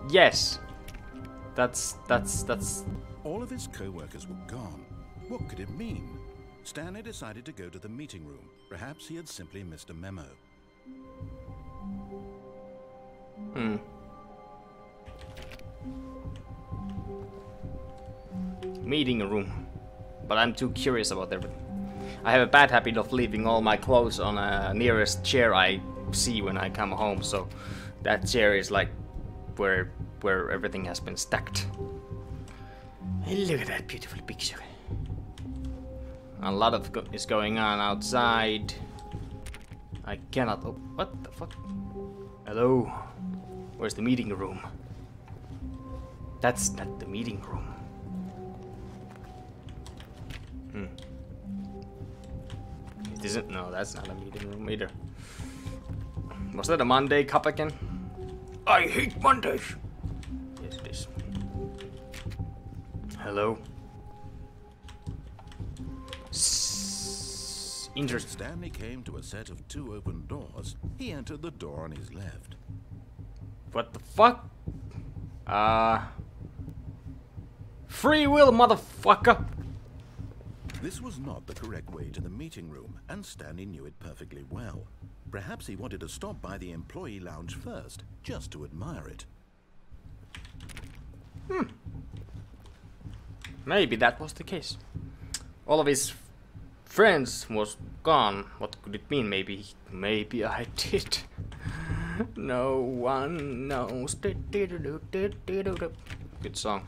Yes. That's... All of his co-workers were gone. What could it mean? Stanley decided to go to the meeting room. Perhaps he had simply missed a memo. Meeting room. But I'm too curious about everything. I have a bad habit of leaving all my clothes on a nearest chair I see when I come home, so that chair is like where everything has been stacked. Hey, look at that beautiful picture. A lot of is going on outside. I cannot. Oh, what the fuck? Hello. Where's the meeting room? That's not the meeting room. It isn't. No, that's not a meeting room either. Was that a Monday cup again? I hate Mondays. Yes, it is. Hello. Interesting. Stanley came to a set of 2 open doors. He entered the door on his left. What the fuck? Free will, motherfucker! This was not the correct way to the meeting room, and Stanley knew it perfectly well. Perhaps he wanted to stop by the employee lounge first, just to admire it. Maybe that was the case. All of his friends was gone. What could it mean? Maybe I did. No one knows. Good song.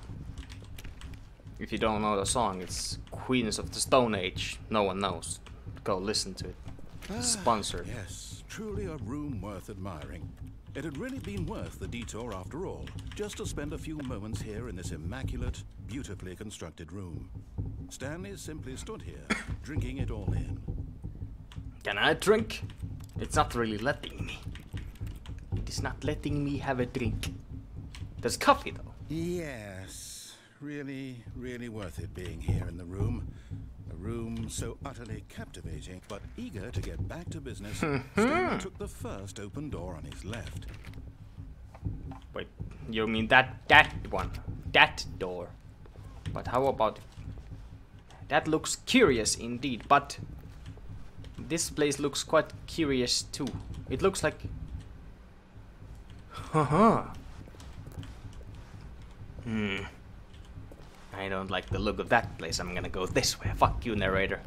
If you don't know the song, it's Queens of the Stone Age. No one knows. Go listen to it. Sponsored. Yes, truly a room worth admiring. It had really been worth the detour after all, just to spend a few moments here in this immaculate, beautifully constructed room. Stanley simply stood here, drinking it all in. Can I drink? It's not really letting me. It is not letting me have a drink. There's coffee though. Yes, really worth it being here in the room. A room so utterly captivating, but eager to get back to business. Stanley took the first open door on his left. Wait, you mean that one? That door? But how about... That looks curious indeed, but... This place looks quite curious too. It looks like... I don't like the look of that place. I'm gonna go this way. Fuck you, narrator.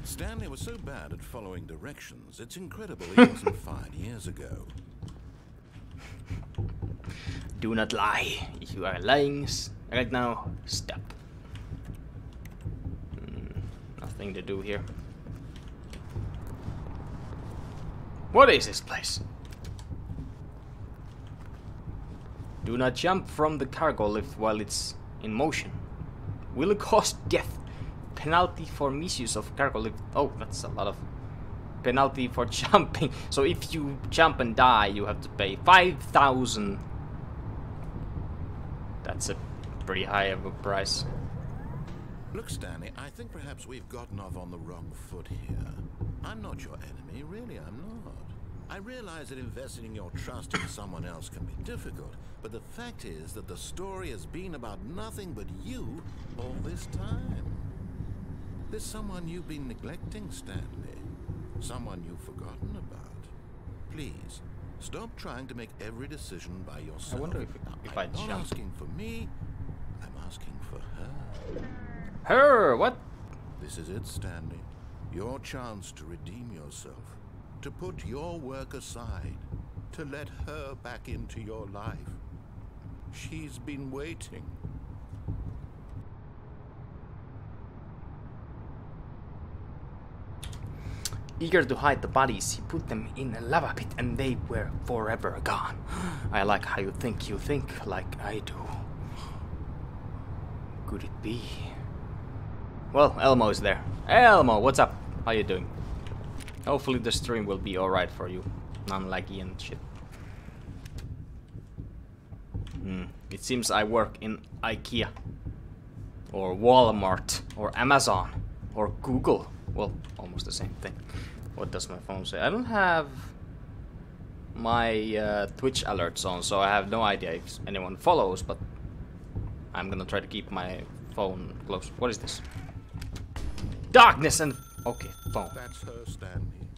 Stanley was so bad at following directions, it's incredible he wasn't fired years ago. Do not lie. If you are lying right now, stop. Nothing to do here. What is this place? Do not jump from the cargo lift while it's in motion. Will cause death. Penalty for misuse of cargo lift. Oh, that's a lot of penalty for jumping. So if you jump and die, you have to pay 5,000. That's a pretty high of a price. Look, Stanley, I think perhaps we've gotten off on the wrong foot here. I'm not your enemy, really, I'm not. I realize that investing your trust in someone else can be difficult, but the fact is that the story has been about nothing but you all this time. There's someone you've been neglecting, Stanley. Someone you've forgotten about. Please, stop trying to make every decision by yourself. I wonder if I jump. I'm not asking for me, I'm asking for her. Her? What? This is it, Stanley. Your chance to redeem yourself. To put your work aside, to let her back into your life. She's been waiting. Eager to hide the bodies, he put them in a lava pit and they were forever gone. I like how you think like I do. Could it be? Well, Elmo's there. Elmo, what's up? How you doing? Hopefully the stream will be alright for you. Non-laggy and shit. It seems I work in IKEA. Or Walmart. Or Amazon. Or Google. Well, almost the same thing. What does my phone say? I don't have... my Twitch alerts on, so I have no idea if anyone follows, but I'm gonna try to keep my phone close. What is this? Darkness and... Okay, phone. That's her, Stanley.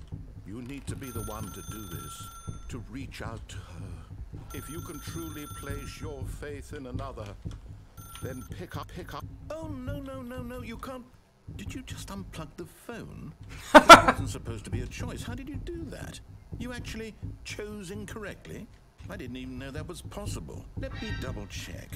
You need to be the one to do this, to reach out to her. If you can truly place your faith in another, then pick up. Oh, no, you can't. Did you just unplug the phone? It wasn't supposed to be a choice. How did you do that? You actually chose incorrectly? I didn't even know that was possible. Let me double check.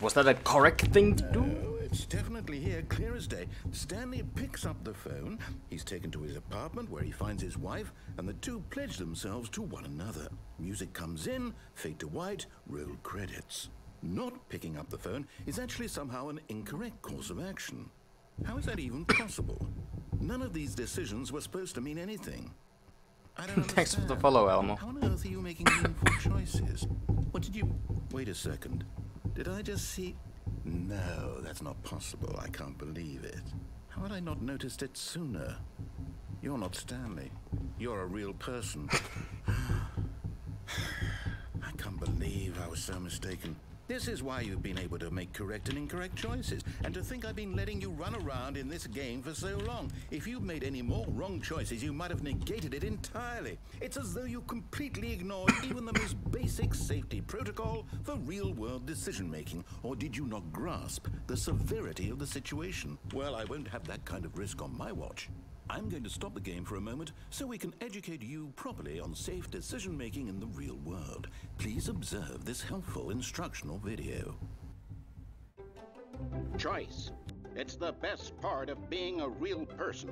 Was that a correct thing to do? No, it's definitely here, clear as day. Stanley picks up the phone. He's taken to his apartment where he finds his wife, and the two pledge themselves to one another. Music comes in, fade to white, roll credits. Not picking up the phone is actually somehow an incorrect course of action. How is that even possible? None of these decisions were supposed to mean anything. I don't understand. Thanks for the follow, Elmo. How on earth are you making meaningful choices? What did you... Wait a second. Did I just see... No, that's not possible. I can't believe it. How had I not noticed it sooner? You're not Stanley. You're a real person. I can't believe I was so mistaken. This is why you've been able to make correct and incorrect choices. And to think I've been letting you run around in this game for so long. If you'd made any more wrong choices, you might have negated it entirely. It's as though you completely ignored even the most basic safety protocol for real-world decision-making. Or did you not grasp the severity of the situation? Well, I won't have that kind of risk on my watch. I'm going to stop the game for a moment so we can educate you properly on safe decision-making in the real world. Please observe this helpful instructional video. Choice. It's the best part of being a real person,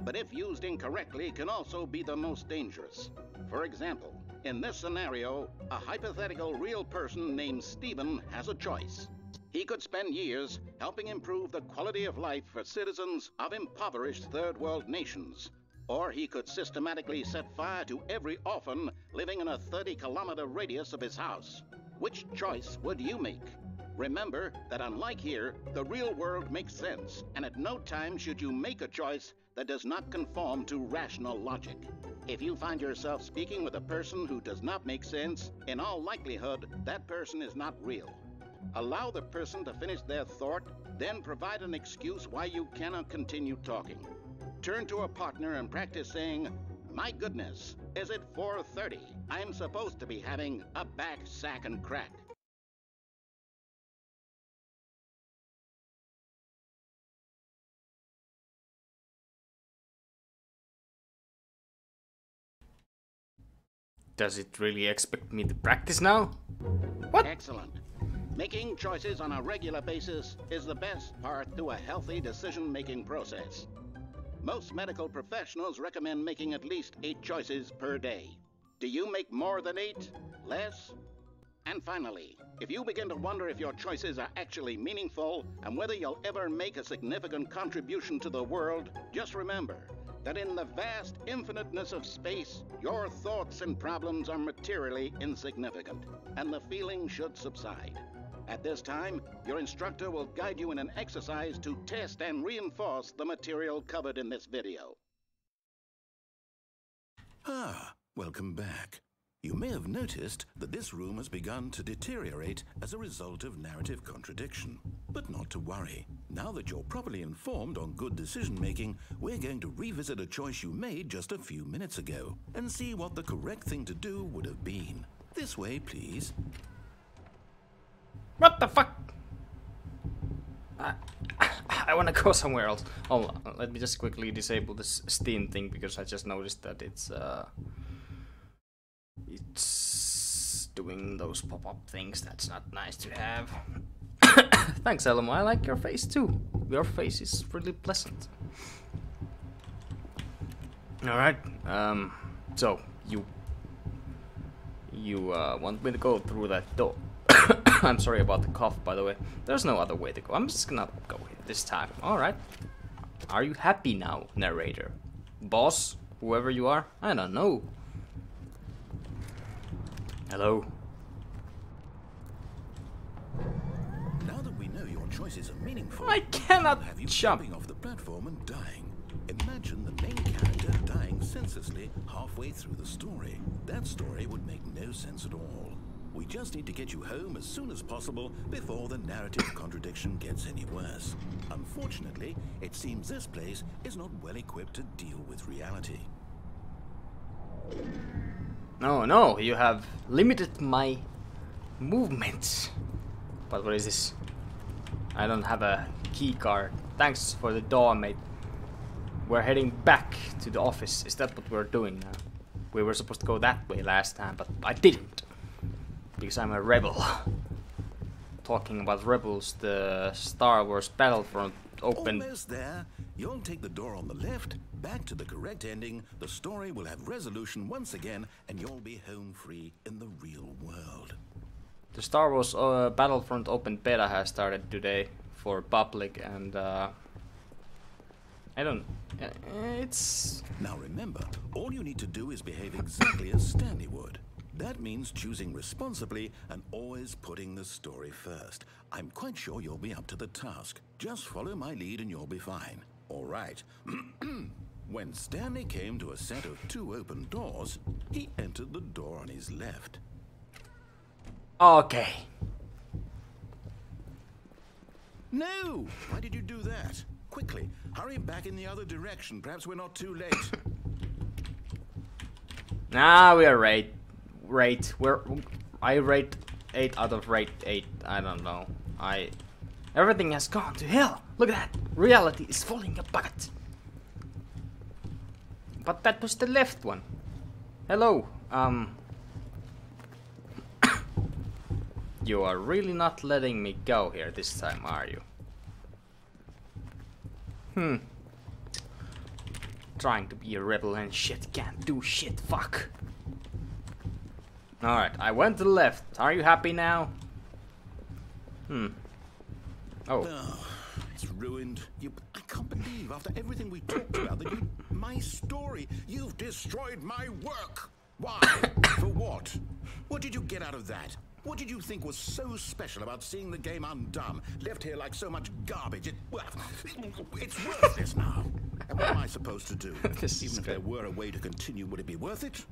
but if used incorrectly can also be the most dangerous. For example, in this scenario, a hypothetical real person named Stephen has a choice. He could spend years helping improve the quality of life for citizens of impoverished third world nations. Or he could systematically set fire to every orphan living in a 30-kilometer radius of his house. Which choice would you make? Remember that unlike here, the real world makes sense, and at no time should you make a choice that does not conform to rational logic. If you find yourself speaking with a person who does not make sense, in all likelihood, that person is not real. Allow the person to finish their thought, then provide an excuse why you cannot continue talking. Turn to a partner and practice saying, "My goodness, is it 4:30? I'm supposed to be having a back, sack, and crack." Does it really expect me to practice now? What? Excellent. Making choices on a regular basis is the best part to a healthy decision-making process. Most medical professionals recommend making at least 8 choices per day. Do you make more than 8? Less? And finally, if you begin to wonder if your choices are actually meaningful and whether you'll ever make a significant contribution to the world, just remember that in the vast infiniteness of space, your thoughts and problems are materially insignificant, and the feeling should subside. At this time, your instructor will guide you in an exercise to test and reinforce the material covered in this video. Ah, welcome back. You may have noticed that this room has begun to deteriorate as a result of narrative contradiction. But not to worry. Now that you're properly informed on good decision-making, we're going to revisit a choice you made just a few minutes ago and see what the correct thing to do would have been. This way, please. What the fuck? I wanna go somewhere else. Hold on, let me just quickly disable this Steam thing because I just noticed that it's doing those pop-up things. That's not nice to have. Thanks, Elmo. I like your face too. Your face is really pleasant. All right. So you want me to go through that door? I'm sorry about the cough, by the way. There's no other way to go. I'm just gonna go here this time. Alright. Are you happy now, narrator? Boss? Whoever you are? I don't know. Hello? Now that we know your choices are meaningful, I cannot have you jump. jumping off the platform and dying. Imagine the main character dying senselessly halfway through the story. That story would make no sense at all. We just need to get you home as soon as possible before the narrative contradiction gets any worse. Unfortunately, it seems this place is not well equipped to deal with reality. No, no, you have limited my movements. But what is this? I don't have a key card. Thanks for the door, mate. We're heading back to the office. Is that what we're doing now? We were supposed to go that way last time, but I didn't. Because I'm a rebel. Talking about rebels, the Star Wars Battlefront opened. Almost there. You'll take the door on the left, back to the correct ending. The story will have resolution once again, and you'll be home free in the real world. The Star Wars Battlefront open beta has started today for public, and I don't. It's. Now remember, all you need to do is behave exactly as Stanley would. That means choosing responsibly and always putting the story first. I'm quite sure you'll be up to the task. Just follow my lead and you'll be fine. All right. When Stanley came to a set of 2 open doors, he entered the door on his left. Okay. No! Why did you do that? Quickly, hurry back in the other direction. Perhaps we're not too late. Nah, we are right. I rate 8 out of rate 8. I don't know. Everything has gone to hell. Look at that. Reality is falling apart. But that was the left one. Hello. You are really not letting me go here this time, are you? Trying to be a rebel and shit, can't do shit, fuck. Alright, I went to the left. Are you happy now? Oh. It's ruined. I can't believe after everything we talked about that my story, you've destroyed my work. Why? For what? What did you get out of that? What did you think was so special about seeing the game undone, left here like so much garbage? It's worthless now. And what am I supposed to do? Even if there were a way to continue, would it be worth it?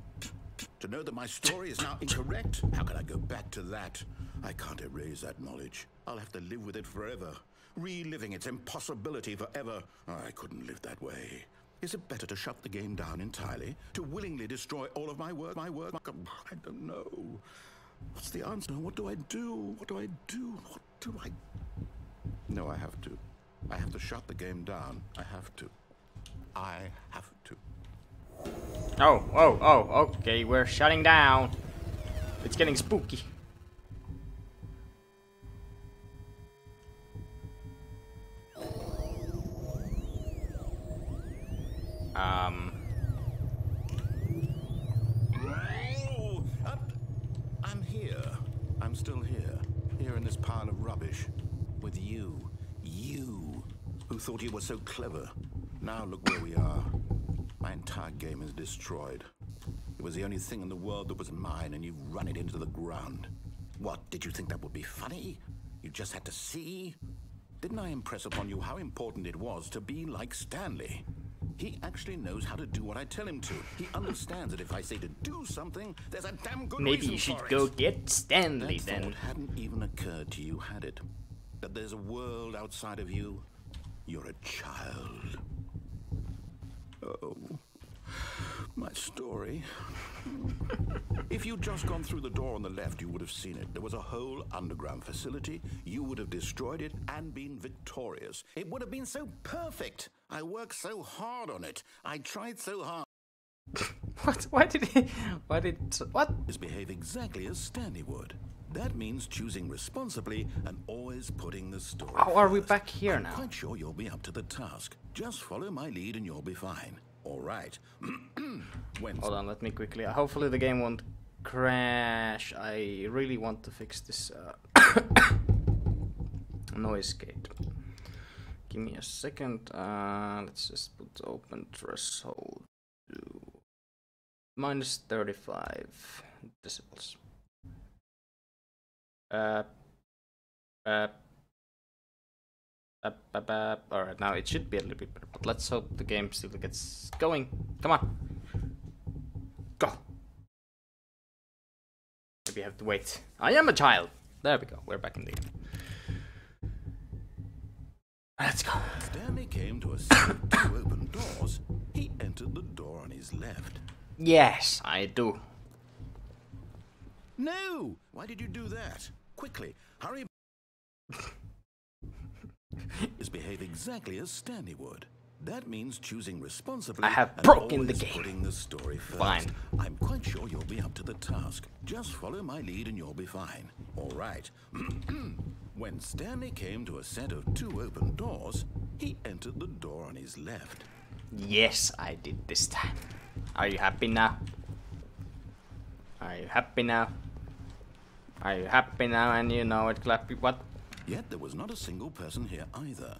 To know that my story is now incorrect? How can I go back to that? I can't erase that knowledge. I'll have to live with it forever. Reliving its impossibility forever. I couldn't live that way. Is it better to shut the game down entirely? To willingly destroy all of my work? I don't know. What's the answer? What do I do? What do I do? What do I... No, I have to. I have to shut the game down. I have to. I have to. Oh, okay, we're shutting down. It's getting spooky. I'm here. I'm still here. Here in this pile of rubbish. With you. You. Who thought you were so clever. Now look where we are. My entire game is destroyed. It was the only thing in the world that was mine, and you've run it into the ground. What, did you think that would be funny? You just had to see? Didn't I impress upon you how important it was to be like Stanley? He actually knows how to do what I tell him to. He understands that if I say to do something, there's a damn good Maybe reason you should for go it. get Stanley That then. thought hadn't even occurred to you, had it? That there's a world outside of you? You're a child. Oh, my story. If you'd just gone through the door on the left, you would have seen it. There was a whole underground facility. You would have destroyed it and been victorious. It would have been so perfect. I worked so hard on it. I tried so hard. What? What? Just behave exactly as Stanley would. That means choosing responsibly and always putting the story How are we first. back here I'm now? quite sure you'll be up to the task. Just follow my lead and you'll be fine. All right. Hold on, let me quickly. Hopefully the game won't crash. I really want to fix this noise gate. Give me a second. Let's just put open threshold to minus 35 decibels. Alright, now it should be a little bit better, but let's hope the game still gets going. Come on. Go. Maybe I have to wait. I am a child. There we go. We're back in the game. Let's go. Stanley came to a set of 2 open doors. He entered the door on his left. Yes, I do. No! Why did you do that? Quickly, hurry. Is behave exactly as Stanley would. That means choosing responsibly. I have and broken the always game. Putting the story first. Fine. I'm quite sure you'll be up to the task. Just follow my lead and you'll be fine. All right. When Stanley came to a set of 2 open doors, he entered the door on his left. Yes, I did this time. Are you happy now? Are you happy now? Are you happy now? And you know it, Clappy. What? Yet there was not a single person here either.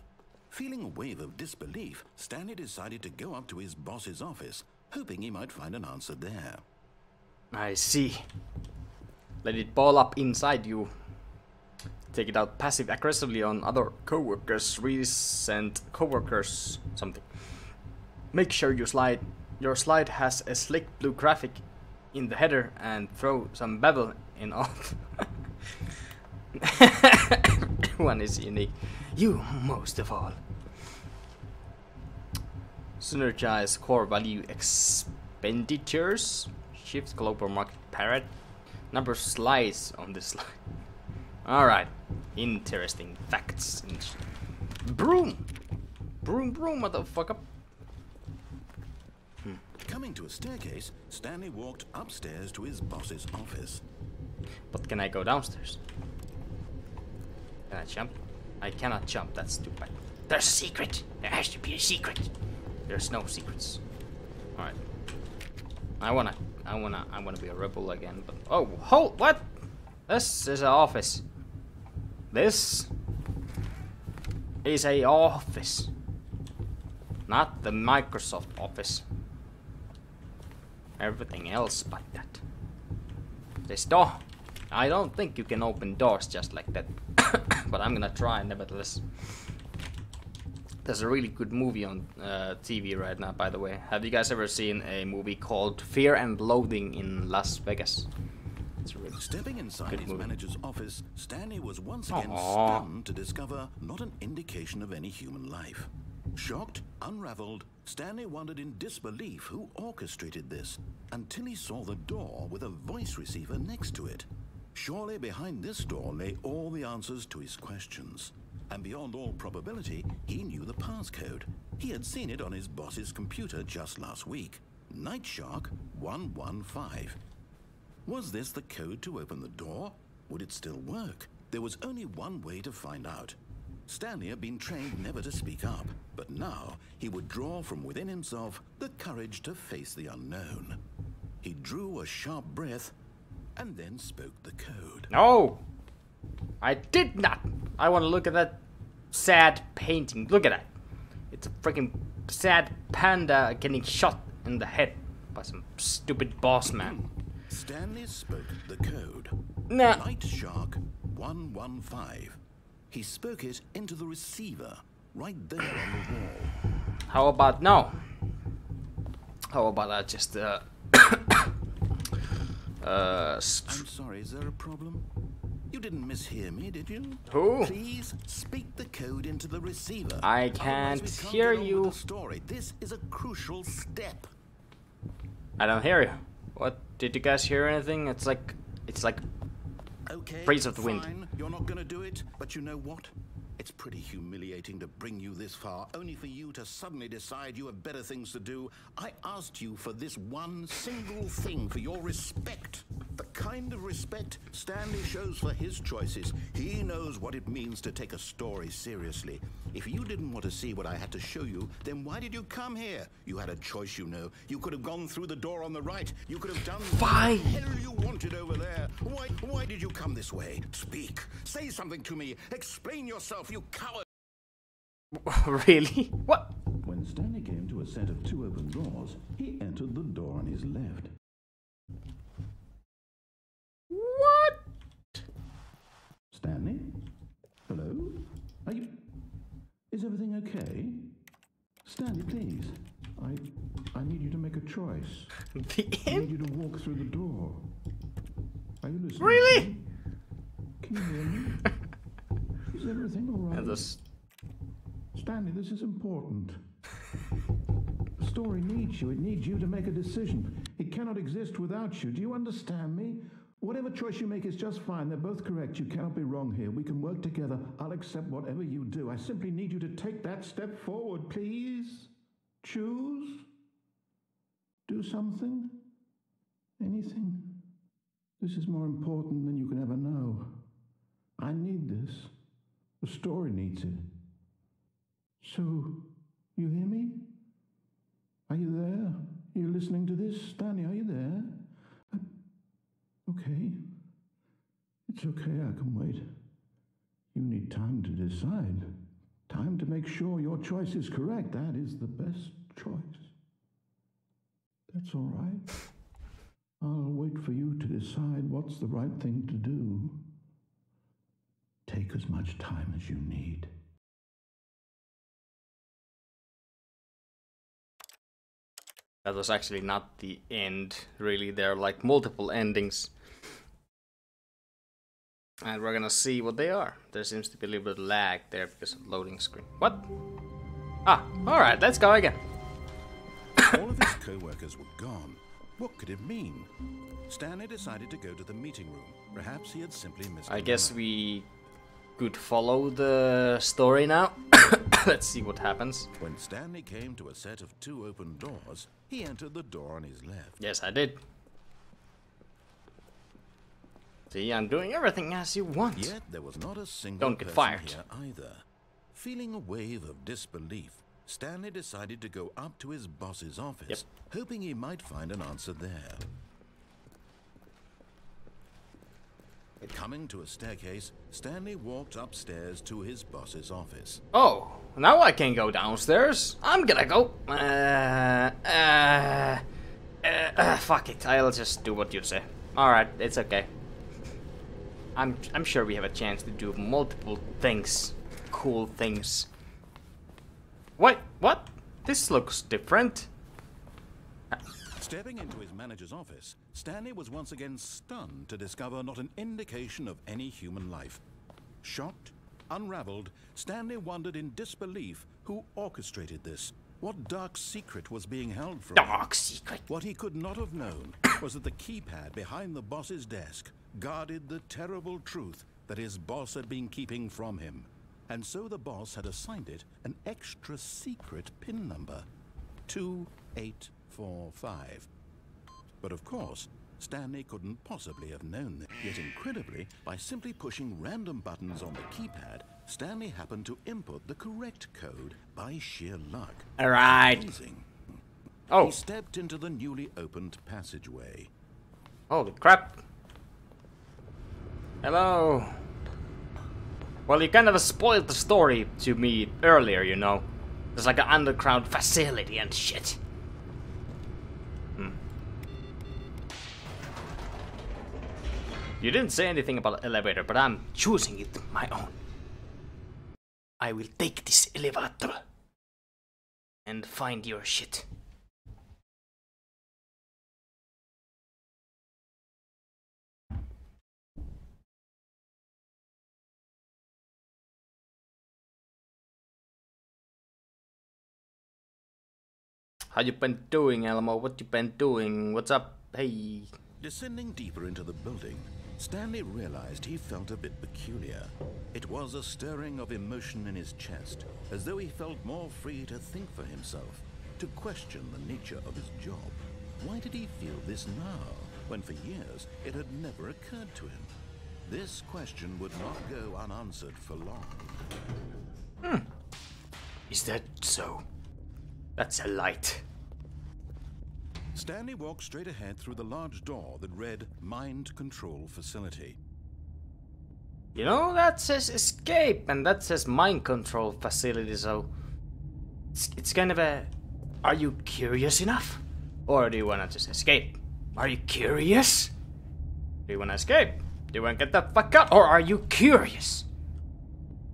Feeling a wave of disbelief, Stanley decided to go up to his boss's office, hoping he might find an answer there. I see. Let it ball up inside you. Take it out passive aggressively on other coworkers, recent coworkers, something. Make sure your slide has a slick blue graphic in the header and throw some bevel in off. Everyone is unique. You most of all. Synergize core value expenditures. Shift global market parrot. Number of slides on this slide. Alright. Interesting facts. Broom! Broom, broom, motherfucker. Coming to a staircase, Stanley walked upstairs to his boss's office. But can I go downstairs? Can I jump? I cannot jump, that's stupid. There's a secret! There has to be a secret! There's no secrets. Alright. I wanna be a rebel again, but oh, hold, what? This is an office. This is a office. Not the Microsoft office. Everything else but that. This door. I don't think you can open doors just like that. But I'm gonna try nevertheless. There's a really good movie on TV right now, by the way. Have you guys ever seen a movie called Fear and Loathing in Las Vegas? It's a really Stepping inside his movie. manager's office, Stanley was once again Aww. stunned to discover not an indication of any human life. Shocked, unraveled, Stanley wondered in disbelief who orchestrated this, until he saw the door with a voice receiver next to it. Surely behind this door lay all the answers to his questions. And beyond all probability, he knew the passcode. He had seen it on his boss's computer just last week. Nightshark 115. Was this the code to open the door? Would it still work? There was only one way to find out. Stanley had been trained never to speak up, but now he would draw from within himself the courage to face the unknown. He drew a sharp breath and then spoke the code. No! I did not! I want to look at that sad painting. Look at that. It's a freaking sad panda getting shot in the head by some stupid boss man. Stanley spoke the code. Nah. Nightshark 115. He spoke it into the receiver, right there on the wall. How about no? How about I just I'm sorry, is there a problem? You didn't mishear me, did you? Who? Please speak the code into the receiver. I can't Otherwise we hear get on with you. the story. This is a crucial step. I don't hear you. What? Did you guys hear anything? It's like Okay, Breeze of the wind. fine. You're not gonna do it, but you know what? It's pretty humiliating to bring you this far, only for you to suddenly decide you have better things to do. I asked you for this one single thing, for your respect. The kind of respect Stanley shows for his choices. He knows what it means to take a story seriously. If you didn't want to see what I had to show you, then why did you come here? You had a choice, you know. You could have gone through the door on the right. You could have done Fine. what the hell you wanted over there. Why did you come this way? Speak. Say something to me. Explain yourself, you coward. Really? What? When Stanley came to a set of 2 open doors, he entered the door on his left. What? Stanley? Hello? Are you... okay? Stanley, please. I need you to make a choice. The I end? need you to walk through the door. Are you listening? Really? to me? Can you hear me? Is everything all right? And this... Stanley, this is important. The story needs you. It needs you to make a decision. It cannot exist without you. Do you understand me? Whatever choice you make is just fine. They're both correct. You cannot be wrong here. We can work together. I'll accept whatever you do. I simply need you to take that step forward, please. Choose. Do something. Anything. This is more important than you can ever know. I need this. The story needs it. So, you hear me? Are you there? Are you listening to this? Stanley, are you there? Okay. It's okay, I can wait. You need time to decide. Time to make sure your choice is correct. That is the best choice. That's all right. I'll wait for you to decide what's the right thing to do. Take as much time as you need. That was actually not the end, really. There are like multiple endings. And we're gonna see what they are. There seems to be a little bit of lag there because of loading screen. What? Ah, alright, let's go again. All of his co-workers were gone. What could it mean? Stanley decided to go to the meeting room. Perhaps he had simply missed I the guess memo. we could follow the story now. Let's see what happens. When Stanley came to a set of 2 open doors, he entered the door on his left. Yes, I did. See, I'm doing everything as you want. Yet there was not a single Don't get person fired. here either. Feeling a wave of disbelief, Stanley decided to go up to his boss's office, hoping he might find an answer there. Coming to a staircase, Stanley walked upstairs to his boss's office. Oh, now I can go downstairs. I'm gonna go. Fuck it. I'll just do what you say. Alright, it's okay. I'm sure we have a chance to do multiple things. Cool things. Wait, what? This looks different. Stepping into his manager's office, Stanley was once again stunned to discover not an indication of any human life. Shocked, unraveled, Stanley wondered in disbelief who orchestrated this. What dark secret was being held from him? Dark secret. What he could not have known was that the keypad behind the boss's desk guarded the terrible truth that his boss had been keeping from him. And so the boss had assigned it an extra secret PIN number, 2845. But of course, Stanley couldn't possibly have known this. Yet incredibly, by simply pushing random buttons on the keypad, Stanley happened to input the correct code by sheer luck. Alright. Amazing. Oh, He stepped into the newly opened passageway. holy crap. Hello. Well, you kind of spoiled the story to me earlier, you know. There's like an underground facility and shit. You didn't say anything about the elevator, but I'm choosing it my own. I will take this elevator and find your shit. How you been doing, Elmo? What you been doing? What's up? Hey. Descending deeper into the building, Stanley realized he felt a bit peculiar. It was a stirring of emotion in his chest, as though he felt more free to think for himself, to question the nature of his job. Why did he feel this now, when for years it had never occurred to him? This question would not go unanswered for long. Is that so? That's a light. Stanley walked straight ahead through the large door that read Mind Control Facility. You know, that says escape and that says mind control facility, so it's kind of a... Are you curious enough? Or do you wanna just escape? Are you curious? Do you wanna escape? Do you wanna get the fuck out? Or are you curious?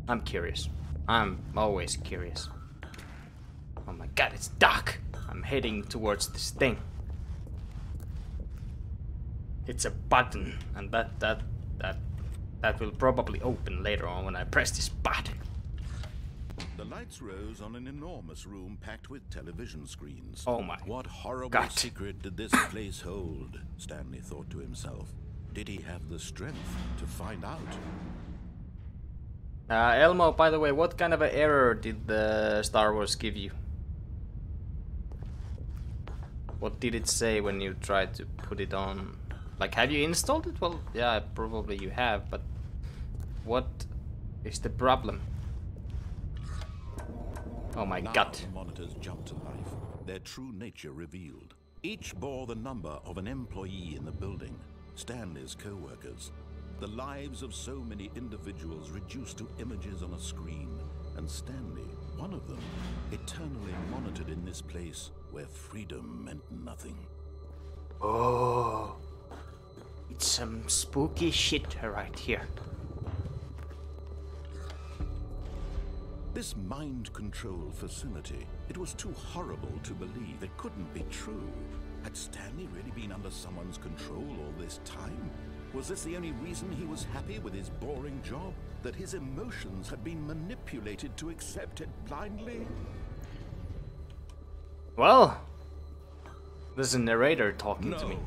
I'm curious. I'm always curious. god, it's dark. I'm heading towards this thing. It's a button, and that will probably open later on when I press this button. The lights rose on an enormous room packed with television screens. Oh my What horrible God. secret did this place hold? Stanley thought to himself. Did he have the strength to find out? Elmo, by the way, what kind of an error did the Star Wars give you? What did it say when you tried to put it on? Like, have you installed it? Well, yeah, probably you have, but what is the problem? Oh my Now god. the monitors jumped to life, their true nature revealed. Each bore the number of an employee in the building, Stanley's co-workers. The lives of so many individuals reduced to images on a screen, and Stanley, one of them, eternally monitored in this place where freedom meant nothing. Oh, it's some spooky shit right here. This mind control facility, it was too horrible to believe. It couldn't be true. Had Stanley really been under someone's control all this time? Was this the only reason he was happy with his boring job? That his emotions had been manipulated to accept it blindly? Well, there's a narrator talking to me.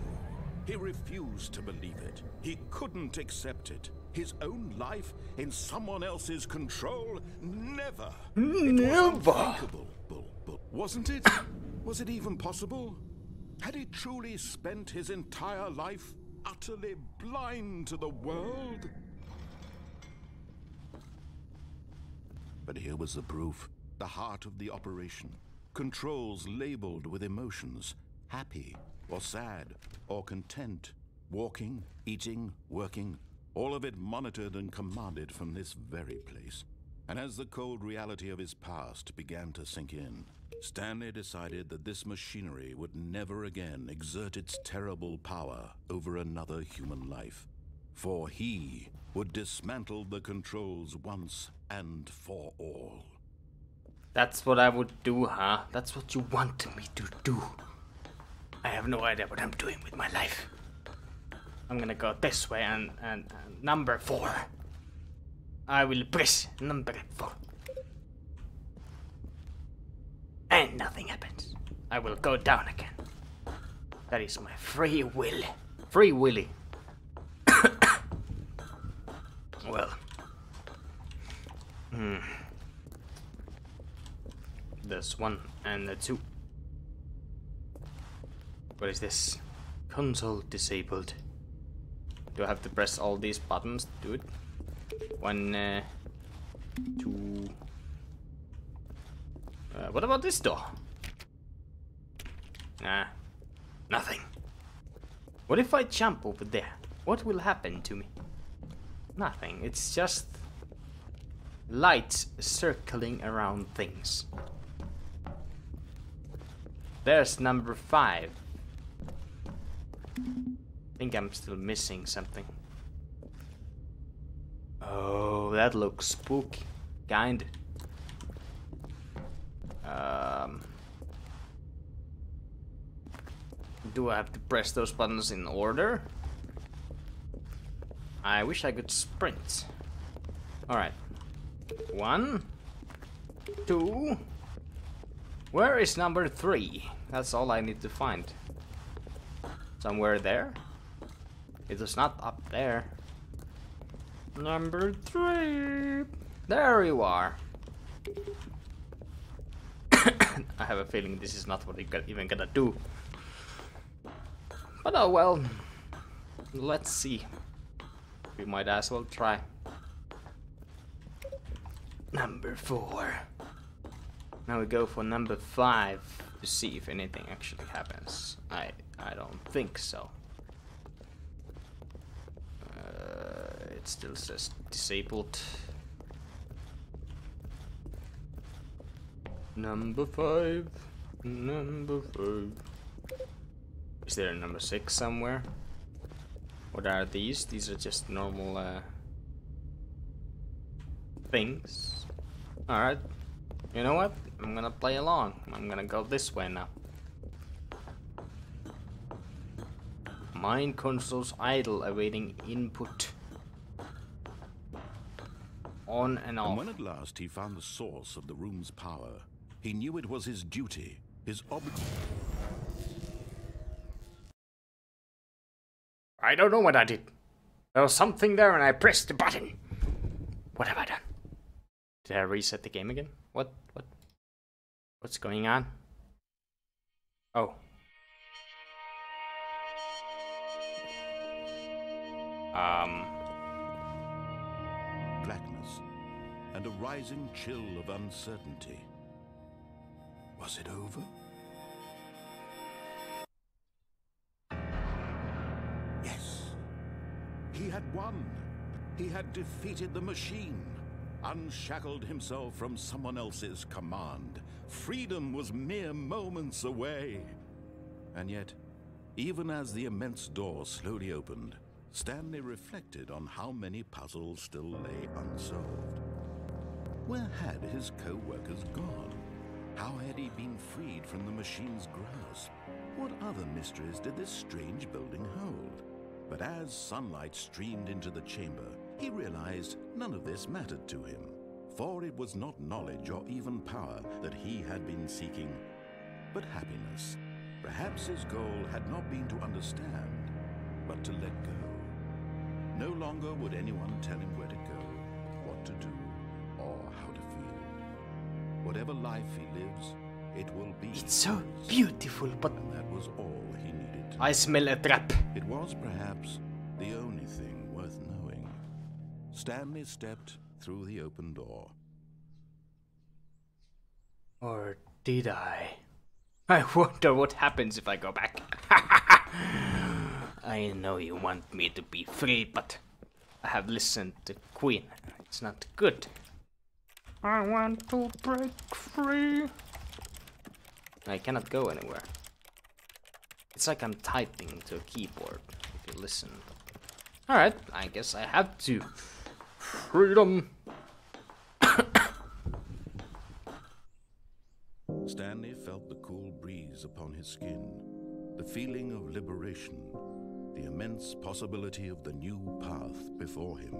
He refused to believe it. He couldn't accept it. His own life in someone else's control? Never. Never. It was unthinkable. Wasn't it? Was it even possible? Had he truly spent his entire life utterly blind to the world? But here was the proof. The heart of the operation. Controls labeled with emotions. Happy or sad or content. Walking, eating, working. All of it monitored and commanded from this very place. And as the cold reality of his past began to sink in, Stanley decided that this machinery would never again exert its terrible power over another human life. For he would dismantle the controls once and for all. That's what I would do, huh? That's what you want me to do. I have no idea what I'm doing with my life. I'm gonna go this way and number 4. I will press number 4. And nothing happens. I will go down again. That is my free will. Free willy. Well. There's 1 and a 2. What is this? Console disabled. Do I have to press all these buttons to do it? 1, 2. What about this door? Nah, nothing. What if I jump over there? What will happen to me? Nothing. It's just lights circling around things. There's number 5. I think I'm still missing something. Oh, that looks spooky. Kind. Do I have to press those buttons in order? I wish I could sprint. Alright. 1, 2. Where is number 3? That's all I need to find. Somewhere there? It was not up there. Number 3. There you are. I have a feeling this is not what you're even gonna do. But oh well. Let's see. We might as well try. Number 4. Now we go for number 5 to see if anything actually happens. I don't think so. It still says disabled. Number 5. Number 5. Is there a number 6 somewhere? What are these? These are just normal things. Alright. You know what? I'm gonna play along. I'm gonna go this way now. Mind consoles idle, awaiting input. On and off. And when at last he found the source of the room's power, he knew it was his duty, his obligation. I don't know what I did. There was something there and I pressed the button. What have I done? Did I reset the game again? What's going on? Oh. Blackness and a rising chill of uncertainty. Was it over? Yes. He had won. He had defeated the machine, unshackled himself from someone else's command. Freedom was mere moments away. And yet, even as the immense door slowly opened, Stanley reflected on how many puzzles still lay unsolved. Where had his co-workers gone? How had he been freed from the machine's grasp? What other mysteries did this strange building hold? But as sunlight streamed into the chamber, he realized none of this mattered to him, for it was not knowledge or even power that he had been seeking, but happiness. Perhaps his goal had not been to understand, but to let go. No longer would anyone tell him where to go, what to do, or how to feel. Whatever life he lives, it will be. It's so beautiful, but and that was all he needed. I smell a trap. It was perhaps the only thing worth knowing. Stanley stepped through the open door. Or did I? I wonder what happens if I go back. I know you want me to be free, but I have listened to Queen. It's not good. I want to break free. I cannot go anywhere. It's like I'm typing to a keyboard, if you listen. Alright, I guess I have to. Freedom! Stanley felt the cool breeze upon his skin, the feeling of liberation, the immense possibility of the new path before him.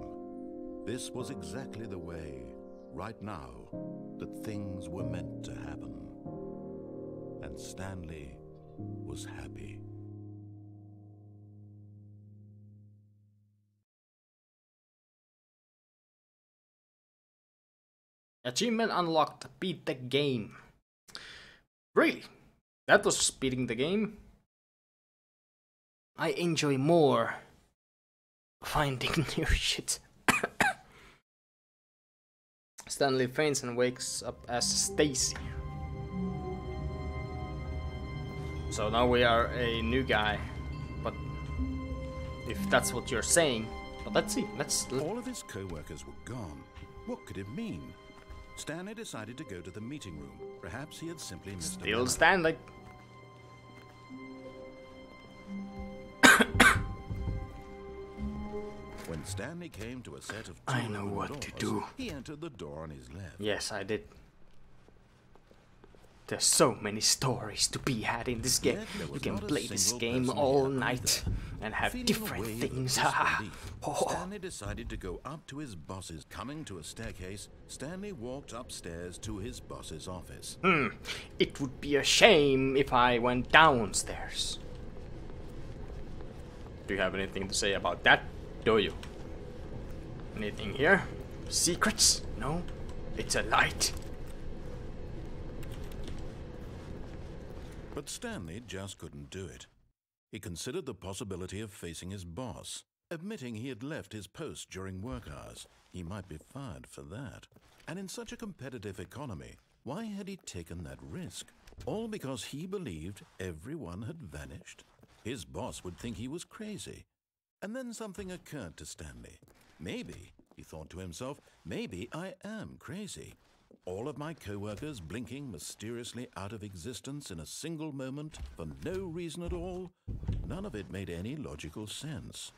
This was exactly the way, right now, that things were meant to happen. And Stanley was happy. Achievement unlocked. Beat the game. Really? That was beating the game? I enjoy more finding new shit. Stanley faints and wakes up as Stacy. So now we are a new guy. But if that's what you're saying, but let's see. All of his co-workers were gone. What could it mean? Stanley decided to go to the meeting room. Perhaps he had simply missed a Still moment. Stanley. When Stanley came to a set of two I know open what to doors, do. He entered the door on his left. Yes, I did. There's so many stories to be had in this game. Yet there You was can not a play this single game person all here night either. and have Feeling a different wave of things. disbelief, Oh. Stanley decided to go up to his boss's. Coming to a staircase, Stanley walked upstairs to his boss's office. It would be a shame if I went downstairs. Do you have anything to say about that? Do you? Anything here? Secrets? No? It's a light. But Stanley just couldn't do it. He considered the possibility of facing his boss. Admitting he had left his post during work hours, he might be fired for that. And in such a competitive economy, why had he taken that risk? All because he believed everyone had vanished? His boss would think he was crazy. And then something occurred to Stanley. Maybe, he thought to himself, maybe I am crazy. All of my co-workers blinking mysteriously out of existence in a single moment for no reason at all? None of it made any logical sense.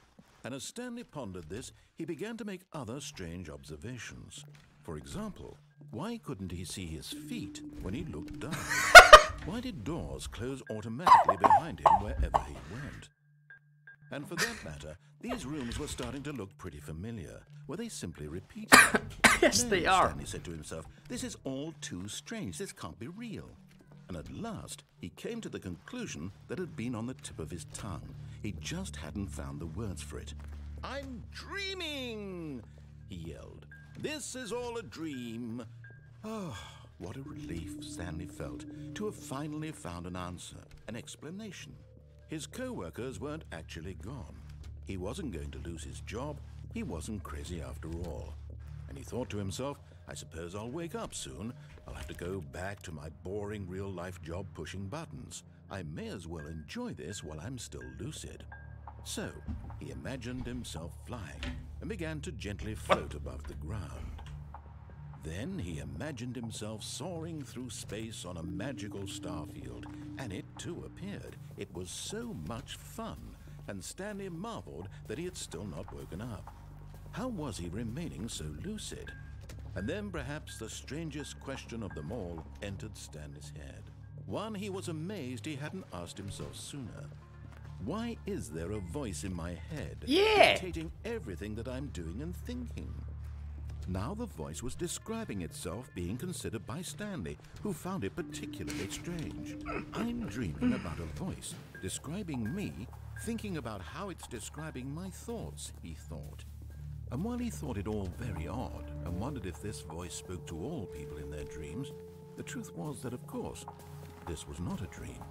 And as Stanley pondered this, he began to make other strange observations. For example, Why couldn't he see his feet when he looked down? Why did doors close automatically behind him wherever he went? And for that matter, these rooms were starting to look pretty familiar. Were they simply repeated? Yes, No, they are. Stanley said to himself, this is all too strange. This can't be real. And at last, he came to the conclusion that had been on the tip of his tongue. He just hadn't found the words for it. I'm dreaming, he yelled. This is all a dream. Oh, what a relief Stanley felt to have finally found an answer, an explanation. His co-workers weren't actually gone. He wasn't going to lose his job. He wasn't crazy after all. And he thought to himself, I suppose I'll wake up soon. I'll have to go back to my boring real-life job pushing buttons. I may as well enjoy this while I'm still lucid. So, he imagined himself flying and began to gently float above the ground. Then he imagined himself soaring through space on a magical starfield, and it too appeared. It was so much fun, and Stanley marveled that he had still not woken up. How was he remaining so lucid? And then perhaps the strangest question of them all entered Stanley's head. One he was amazed he hadn't asked himself sooner. Why is there a voice in my head dictating everything that I'm doing and thinking? Now the voice was describing itself being considered by Stanley, who found it particularly strange. I'm dreaming about a voice describing me, thinking about how it's describing my thoughts, he thought. And while he thought it all very odd and wondered if this voice spoke to all people in their dreams, the truth was that, of course, this was not a dream.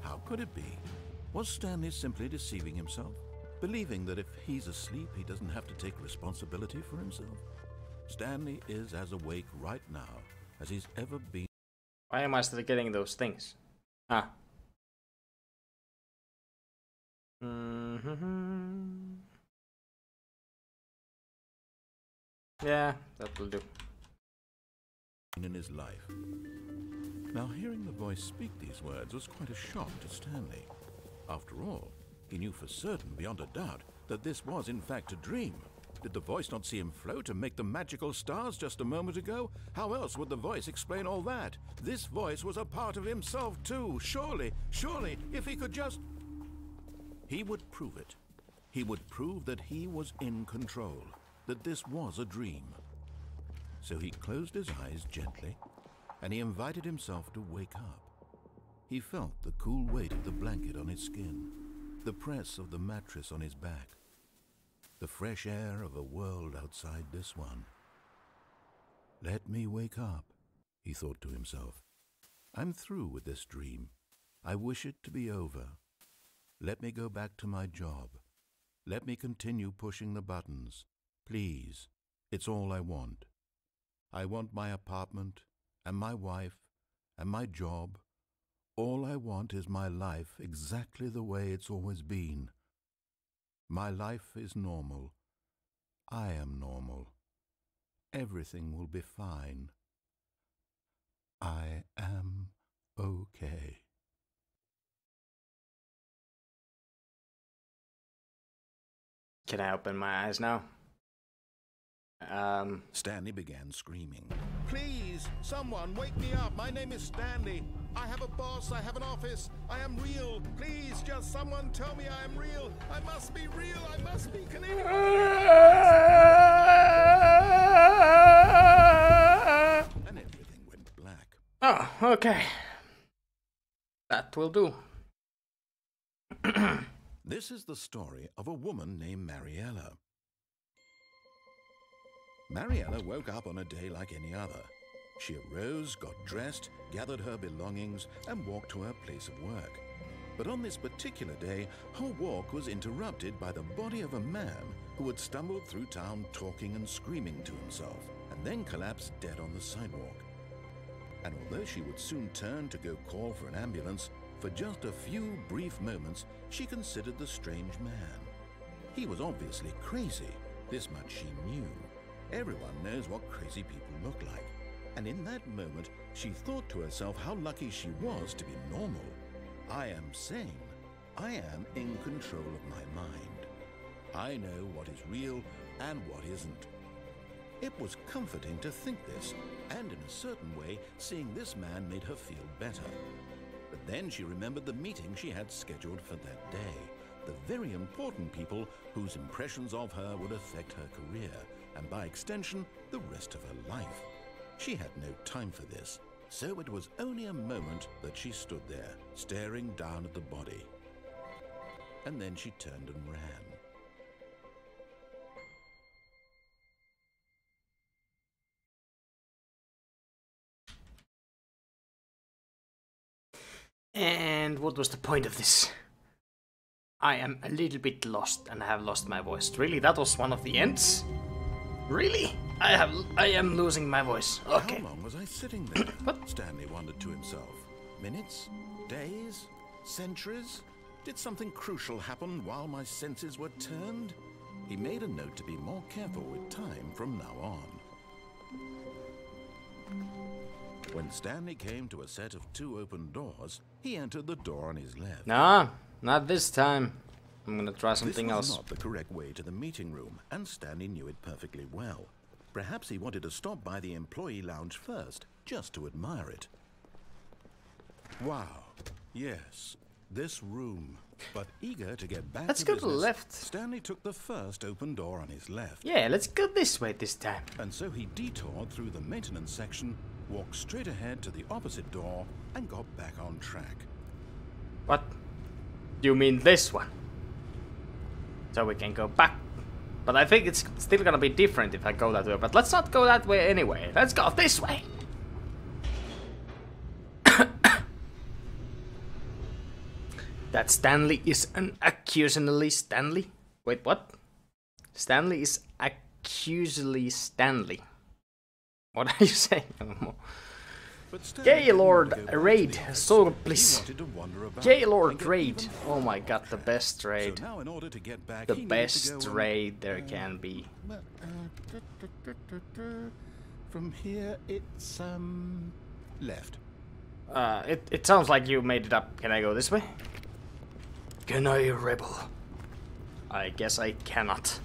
How could it be? Was Stanley simply deceiving himself, believing that if he's asleep, he doesn't have to take responsibility for himself? Stanley is as awake right now as he's ever been. Why am I still getting those things? Ah. Yeah, that will do. In his life. Now, hearing the voice speak these words was quite a shock to Stanley. After all, he knew for certain, beyond a doubt, that this was in fact a dream. Did the voice not see him float and make the magical stars just a moment ago? How else would the voice explain all that? This voice was a part of himself too. Surely, if he could just... He would prove it. He would prove that he was in control, that this was a dream. So he closed his eyes gently, and he invited himself to wake up. He felt the cool weight of the blanket on his skin, the press of the mattress on his back, the fresh air of a world outside this one. Let me wake up, he thought to himself. I'm through with this dream. I wish it to be over. Let me go back to my job. Let me continue pushing the buttons. Please, it's all I want. I want my apartment, and my wife, and my job. All I want is my life exactly the way it's always been. My life is normal. I am normal. Everything will be fine. I am okay. Can I open my eyes now? Stanley began screaming. Please, someone wake me up. My name is Stanley. I have a boss. I have an office. I am real. Please, just someone tell me I am real. I must be real. I must be connected. And everything went black. Oh, okay. That will do. This is the story of a woman named Mariella. Mariella woke up on a day like any other. She arose, got dressed, gathered her belongings, and walked to her place of work. But on this particular day, her walk was interrupted by the body of a man who had stumbled through town talking and screaming to himself, and then collapsed dead on the sidewalk. And although she would soon turn to go call for an ambulance, for just a few brief moments, she considered the strange man. He was obviously crazy. This much she knew. Everyone knows what crazy people look like. And in that moment, she thought to herself how lucky she was to be normal. I am sane. I am in control of my mind. I know what is real and what isn't. It was comforting to think this, and in a certain way, seeing this man made her feel better. But then she remembered the meeting she had scheduled for that day. The very important people whose impressions of her would affect her career, and by extension, the rest of her life. She had no time for this, so it was only a moment that she stood there, staring down at the body. And then she turned and ran. And what was the point of this? I am a little bit lost and I have lost my voice. Really? That was one of the ends? Really? I am losing my voice. Okay. How long was I sitting there? What? Stanley wondered to himself. Minutes? Days? Centuries? Did something crucial happen while my senses were turned? He made a note to be more careful with time from now on. When Stanley came to a set of 2 open doors, he entered the door on his left. Nah, not this time. I'm gonna try something This was else. not the correct way to the meeting room, and Stanley knew it perfectly well. Perhaps he wanted to stop by the employee lounge first, just to admire it. Wow, yes, this room. But eager to get back Let's to go to the business, left. Stanley took the first open door on his left. Yeah, let's go this way this time. And so he detoured through the maintenance section, walked straight ahead to the opposite door, and got back on track. What? You mean this one? So we can go back. But I think it's still gonna be different if I go that way. But let's not go that way anyway. Let's go this way. That Stanley is an accusingly Stanley? Wait, what? Stanley is accusingly Stanley. What are you saying? But Stanley didn't Gaylord want to go back to Raid, the office. so He please. wanted to wander about Gaylord and get Raid. even Oh my further god, on the track. best raid. So now in order to get back, The he needed best to go raid there can be. From here, it's left. It sounds like you made it up. Can I go this way? Can I rebel? I guess I cannot.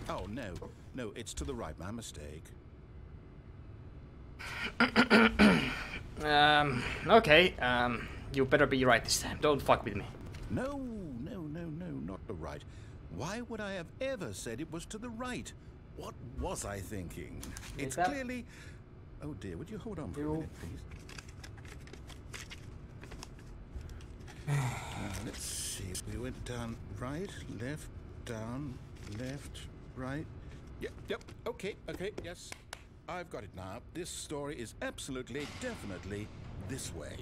Oh no, it's to the right. My mistake. Okay, you better be right this time. Don't fuck with me. No, not the right. Why would I have ever said it was to the right? What was I thinking? It's that- clearly. Oh dear, would you hold on for a minute, please? Let's see. We went down, right, left, down, left, right. Yep. Okay. Yes, I've got it now. This story is absolutely, definitely this way.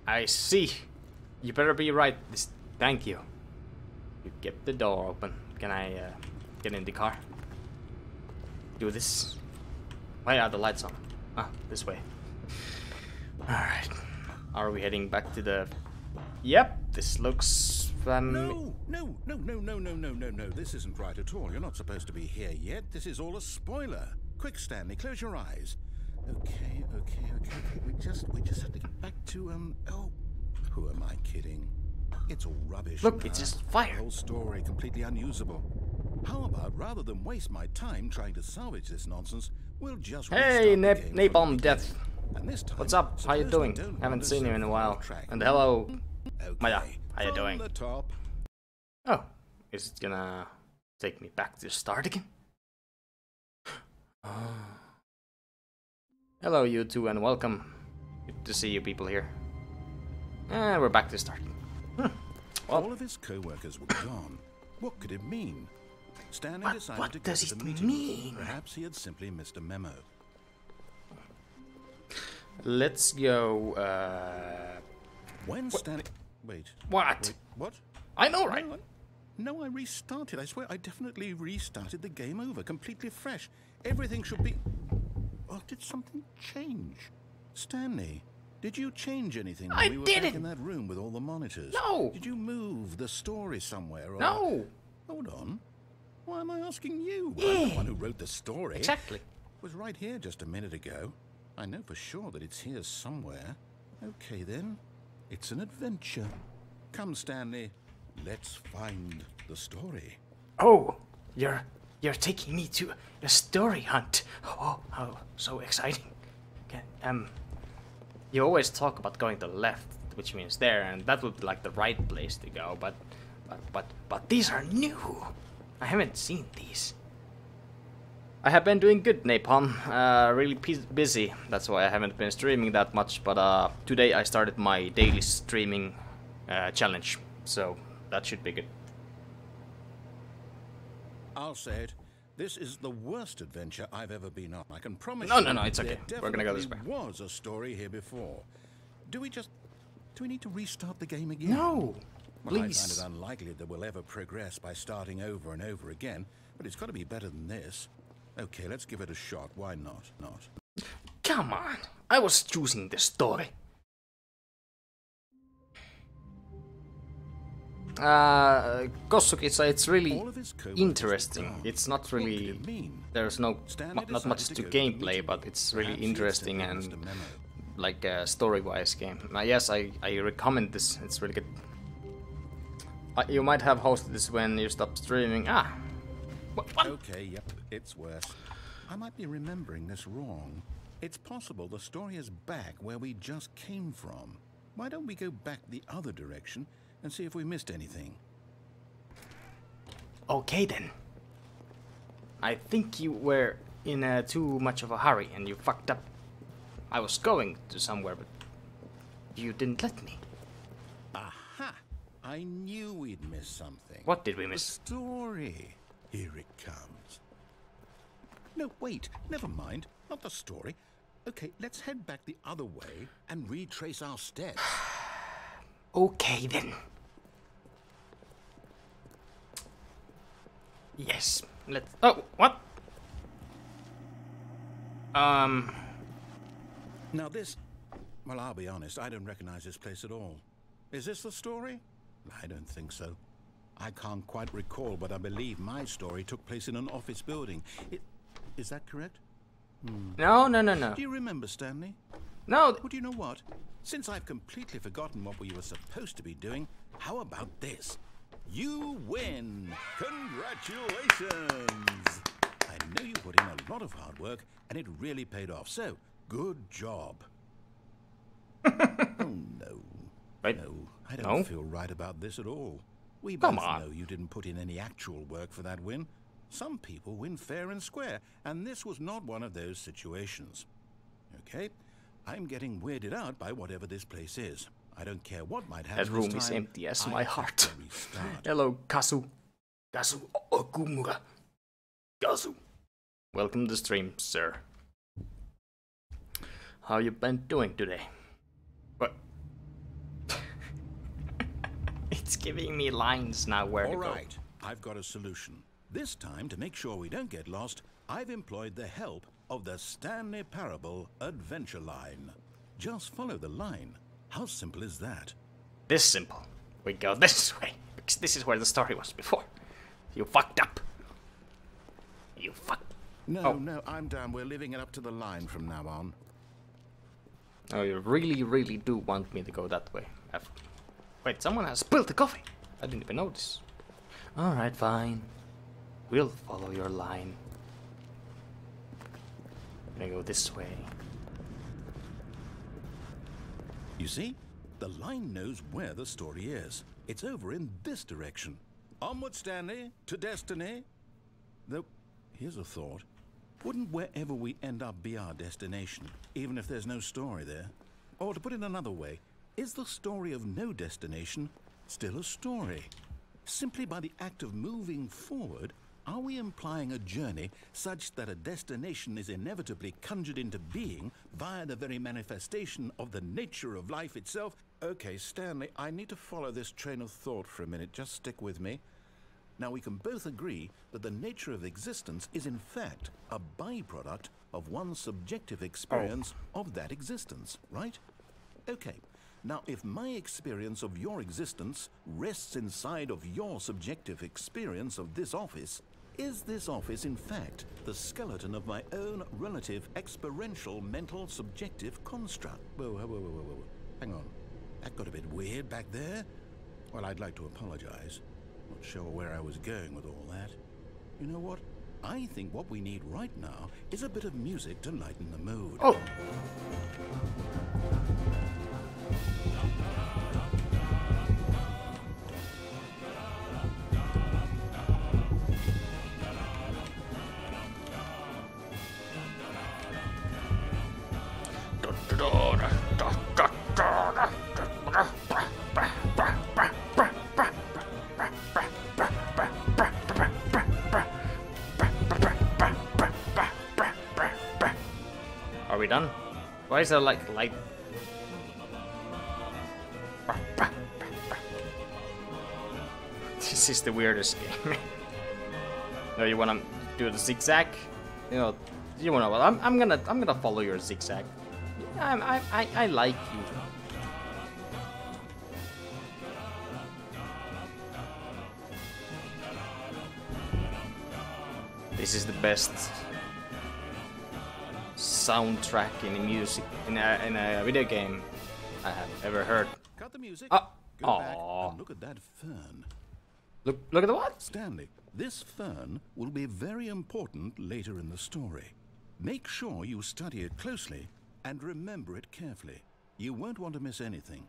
I see. You better be right. Thank you. You kept the door open. Can I get in the car? Do this. Why are the lights on? Ah, this way. Alright. Are we heading back to the... Yep, this looks... No. This isn't right at all. You're not supposed to be here yet. This is all a spoiler. Quick, Stanley, close your eyes. Okay. We just have to get back to, oh, who am I kidding? It's all rubbish. Look, now. it's just fire. The whole story completely unusable. How about, rather than waste my time trying to salvage this nonsense, we'll just Hey, restart the game from the Napalm beginning. Death. And this time, What's up? How you suppose doing? we don't Haven't wander seen you so in a far while. off track. And hello. Okay. Maya, how you From doing? the top. Oh, is it gonna take me back to the start again? Oh. Hello, you two, and welcome. Good to see you people here. We're back to the start. Well, All of his co-workers were gone. What could it mean? Stanley decided what to go does to the it meeting. mean? Perhaps he had simply missed a memo. let's go. When Stanley... Wait. What? What? I know, right? No, I restarted. I swear I definitely restarted the game over, completely fresh. Everything should be... Oh, did something change? Stanley, did you change anything when I we were back didn't. in that room with all the monitors? No. Did you move the story somewhere? Or... No. Hold on. Why am I asking you? I'm Yeah. the one who wrote the story. Exactly. It was right here just a minute ago. I know for sure that it's here somewhere. Okay, then. It's an adventure. Come, Stanley. Let's find the story. Oh, you're You're taking me to a story hunt. Oh, how so exciting. Okay, you always talk about going to the left, which means there, and that would be like the right place to go, but these are new. I haven't seen these. I have been doing good, Napalm. Really busy. That's why I haven't been streaming that much, but today I started my daily streaming challenge, so that should be good. I'll say it. This is the worst adventure I've ever been on. I can promise No, you. no, it's okay. We're gonna go this way. There was a story here before. Do we need to restart the game again? No, well, please. I find it unlikely that we'll ever progress by starting over and over again, but it's got to be better than this. Okay, let's give it a shot. Why not? Come on. I was choosing the story. Kosuki, it's really interesting. It's not really, there's not much to gameplay, but it's really interesting and like a story-wise game. Yes, I recommend this. It's really good. You might have hosted this when you stopped streaming. What? Okay, yep, it's worse. I might be remembering this wrong. It's possible the story is back where we just came from. Why don't we go back the other direction and see if we missed anything? Okay then. I think you were in too much of a hurry and you fucked up. I was going to somewhere, but you didn't let me. Aha! I knew we'd miss something. What did we miss? The story. Here it comes. No, wait, never mind. Not the story. Okay, let's head back the other way and retrace our steps. Okay then. Yes, let's... Oh, what? Now this... Well, I'll be honest, I don't recognize this place at all. Is this the story? I don't think so. I can't quite recall, but I believe my story took place in an office building. Is that correct? No. Do you remember, Stanley? No. Well, do you know what? Since I've completely forgotten what we were supposed to be doing, how about this? You win! Congratulations! I know you put in a lot of hard work, and it really paid off, so good job. Oh, no. Right. No, I don't feel right about this at all. We both know you didn't put in any actual work for that win. Some people win fair and square, and this was not one of those situations. Okay? I'm getting weirded out by whatever this place is. I don't care what might happen. That room is empty as my heart. Hello, Kazu. Kazu Okumura. Kazu. Welcome to the stream, sir. How you been doing today? What? It's giving me lines now where to go. All right, I've got a solution. This time, to make sure we don't get lost, I've employed the help of the Stanley Parable Adventure Line. Just follow the line. How simple is that? This simple. We go this way, because this is where the story was before. You fucked up. You fucked... No, I'm down. We're leaving it up to the line from now on. Oh, you really do want me to go that way. Wait, someone has spilled the coffee. I didn't even notice. Alright, fine. We'll follow your line. I'm gonna go this way. You see? The line knows where the story is. It's over in this direction. Onward, Stanley, to destiny. Though, here's a thought. Wouldn't wherever we end up be our destination, even if there's no story there? Or to put it another way, is the story of no destination still a story? Simply by the act of moving forward, are we implying a journey such that a destination is inevitably conjured into being via the very manifestation of the nature of life itself? Okay, Stanley, I need to follow this train of thought for a minute. Just stick with me. Now, we can both agree that the nature of existence is in fact a byproduct of one's subjective experience of that existence, right? Okay. Now, if my experience of your existence rests inside of your subjective experience of this office, is this office, in fact, the skeleton of my own relative experiential mental subjective construct? Whoa. Hang on. That got a bit weird back there. Well, I'd like to apologize. Not sure where I was going with all that. You know what? I think what we need right now is a bit of music to lighten the mood. Oh. Are we done? Why is there like light? This is the weirdest game. No, you wanna do the zigzag? You wanna? Well, I'm gonna follow your zigzag. I like you. This is the best soundtrack in a music in a video game I have ever heard. Cut the music. Oh, Go back and look at that fern. Look at the what? Stanley, this fern will be very important later in the story. Make sure you study it closely and remember it carefully. You won't want to miss anything.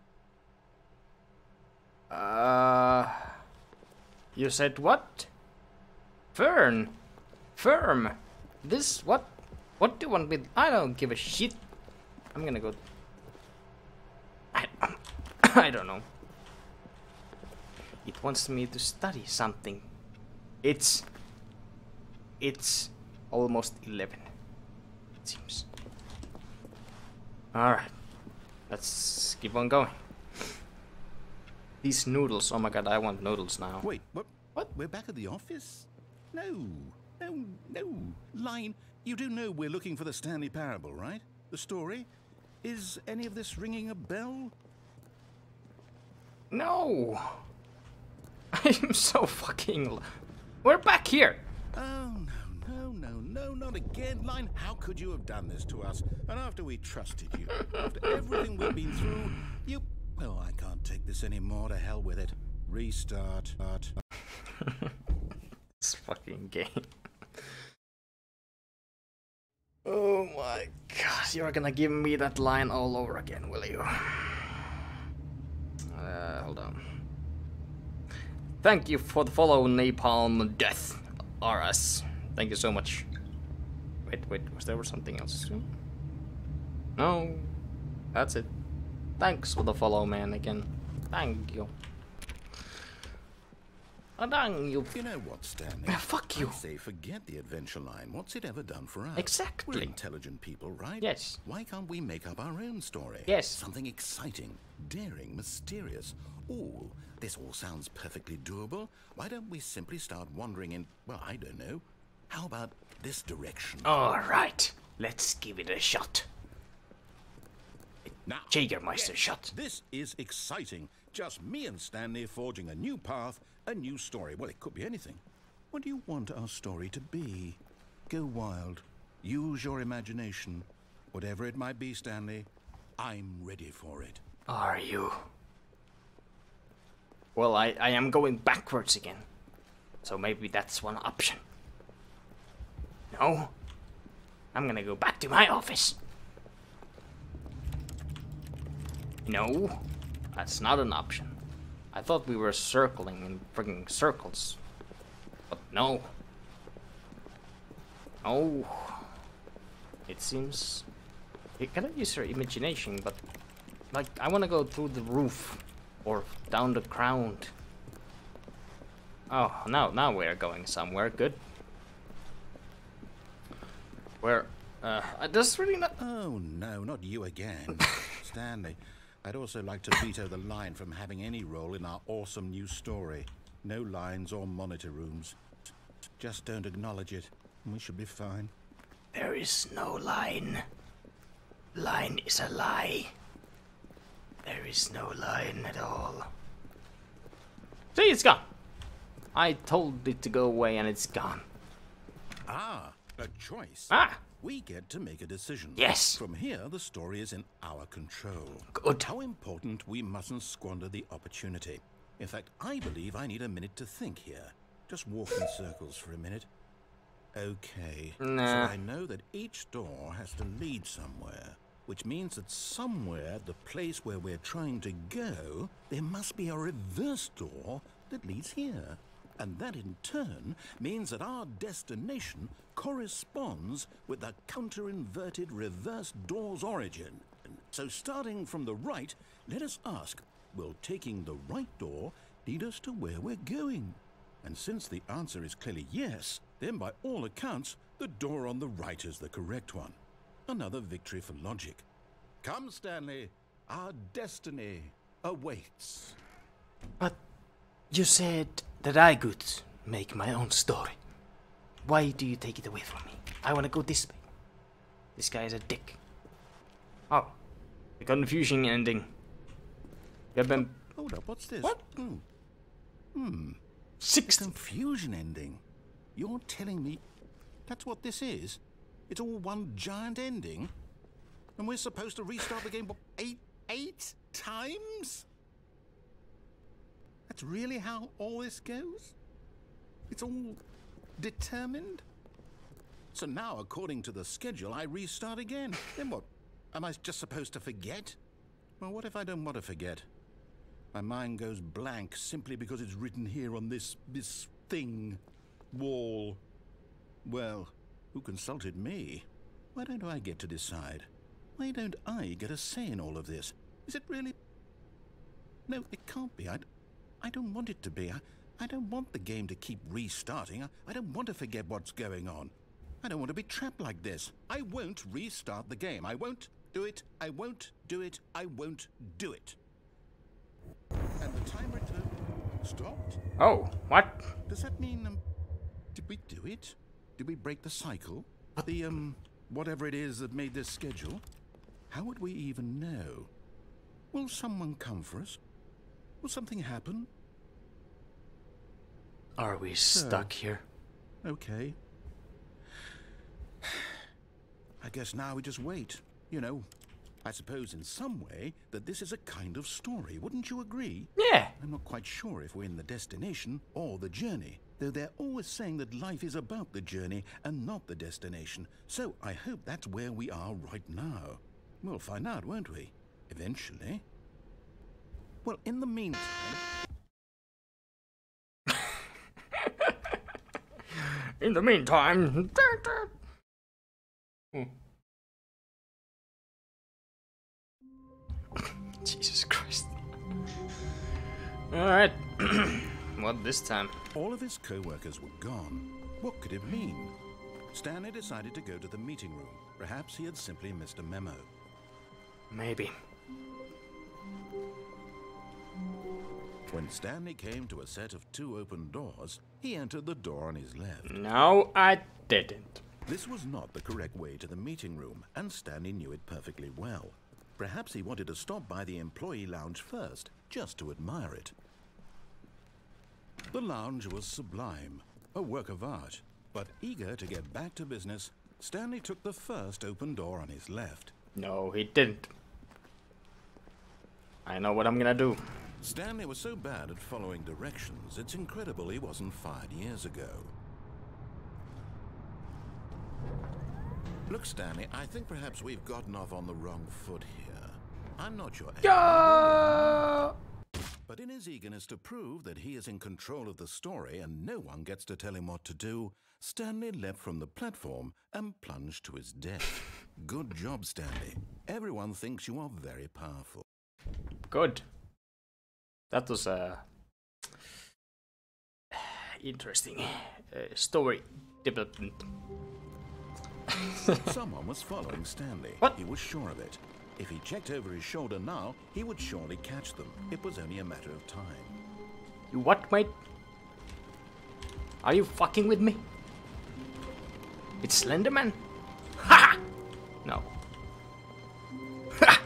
You said what? Fern. Firm. This what? What do you want me? I don't give a shit. I'm gonna go. I don't know. It wants me to study something. It's almost 11. It seems. All right. Let's keep on going. These noodles. Oh my god, I want noodles now. Wait, what? What? We're back at the office? No. Line, you do know we're looking for the Stanley Parable, right? The story? Is any of this ringing a bell? No. I'm so fucking... We're back here. Oh, no, not again. Line, how could you have done this to us? And after we trusted you, after everything we've been through, you... Well, I can't take this anymore. To hell with it. Restart. This fucking game. Oh my god, you're gonna give me that line all over again, will you? Hold on. Thank you for the follow, Napalm Death RS. Thank you so much. Wait, was there something else? No, that's it. Thanks for the follow, man, again. Thank you. Dang you. You know what, Stanley? Fuck you. I say forget the adventure line. What's it ever done for us? Exactly. We're intelligent people, right? Yes. Why can't we make up our own story? Yes. Something exciting, daring, mysterious. Ooh, this all sounds perfectly doable. Why don't we simply start wandering in, well, I don't know. How about this direction? Alright, let's give it a shot. Now, Jägermeister yes, shot. This is exciting. Just me and Stanley forging a new path, a new story. Well, it could be anything. What do you want our story to be? Go wild. Use your imagination. Whatever it might be, Stanley, I'm ready for it. Are you? Well, I am going backwards again. So maybe that's one option. No? I'm gonna go back to my office. No? That's not an option. I thought we were circling in frigging circles. But no. Oh. It seems... You cannot use your imagination, but... Like, I wanna go through the roof. Or down the ground. Oh, now we're going somewhere good. Where... There's really not... Oh, no, not you again. Stanley, I'd also like to veto the line from having any role in our awesome new story. No lines or monitor rooms. Just don't acknowledge it, and we should be fine. There is no line. Line is a lie. There is no line at all. See, it's gone. I told it to go away and it's gone. Ah, a choice. Ah! We get to make a decision. Yes. From here, the story is in our control. Good. How important, we mustn't squander the opportunity. In fact, I believe I need a minute to think here. Just walk in circles for a minute. Okay. Nah. So I know that each door has to lead somewhere, which means that somewhere, the place where we're trying to go, there must be a reverse door that leads here. And that in turn means that our destination corresponds with the counter-inverted reverse door's origin. So starting from the right, let us ask, will taking the right door lead us to where we're going? And since the answer is clearly yes, then by all accounts, the door on the right is the correct one. Another victory for logic. Come, Stanley, our destiny awaits. But you said that I could make my own story. Why do you take it away from me? I want to go this way. This guy is a dick. Oh, the confusing ending. You have been... Hold up, what's this? What? 60. Confusion ending. You're telling me that's what this is? It's all one giant ending? And we're supposed to restart the game, what, eight times? That's really how all this goes? It's all determined? So now, according to the schedule, I restart again. Then what? Am I just supposed to forget? Well, what if I don't want to forget? My mind goes blank simply because it's written here on this thing, wall. Well, who consulted me? Why don't I get to decide? Why don't I get a say in all of this? Is it really? No, it can't be. I don't want it to be. I don't want the game to keep restarting. I don't want to forget what's going on. I don't want to be trapped like this. I won't restart the game. I won't do it. I won't do it. I won't do it. And the timer stopped? Oh, what? Does that mean, did we do it? Did we break the cycle? The, whatever it is that made this schedule? How would we even know? Will someone come for us? Will something happen? Are we stuck here? Okay. I guess now we just wait. You know, I suppose in some way that this is a kind of story, wouldn't you agree? Yeah. I'm not quite sure if we're in the destination or the journey, though they're always saying that life is about the journey and not the destination. So I hope that's where we are right now. We'll find out, won't we? Eventually. Well, in the meantime... In the meantime... Jesus Christ. Alright. What this time? All of his co-workers were gone. What could it mean? Stanley decided to go to the meeting room. Perhaps he had simply missed a memo. Maybe. When Stanley came to a set of 2 open doors, he entered the door on his left. No, I didn't. This was not the correct way to the meeting room, and Stanley knew it perfectly well. Perhaps he wanted to stop by the employee lounge first, just to admire it. The lounge was sublime, a work of art. But eager to get back to business, Stanley took the first open door on his left. No, he didn't. I know what I'm gonna do. Stanley was so bad at following directions, it's incredible he wasn't fired years ago. Look, Stanley, I think perhaps we've gotten off on the wrong foot here. I'm not your enemy. Yeah! But in his eagerness to prove that he is in control of the story and no one gets to tell him what to do, Stanley leapt from the platform and plunged to his death. Good job, Stanley. Everyone thinks you are very powerful. Good. That was interesting story development. Someone was following Stanley. What? He was sure of it. If he checked over his shoulder now, he would surely catch them. It was only a matter of time. You what, mate? Are you fucking with me? It's Slenderman? Ha! No. Ha!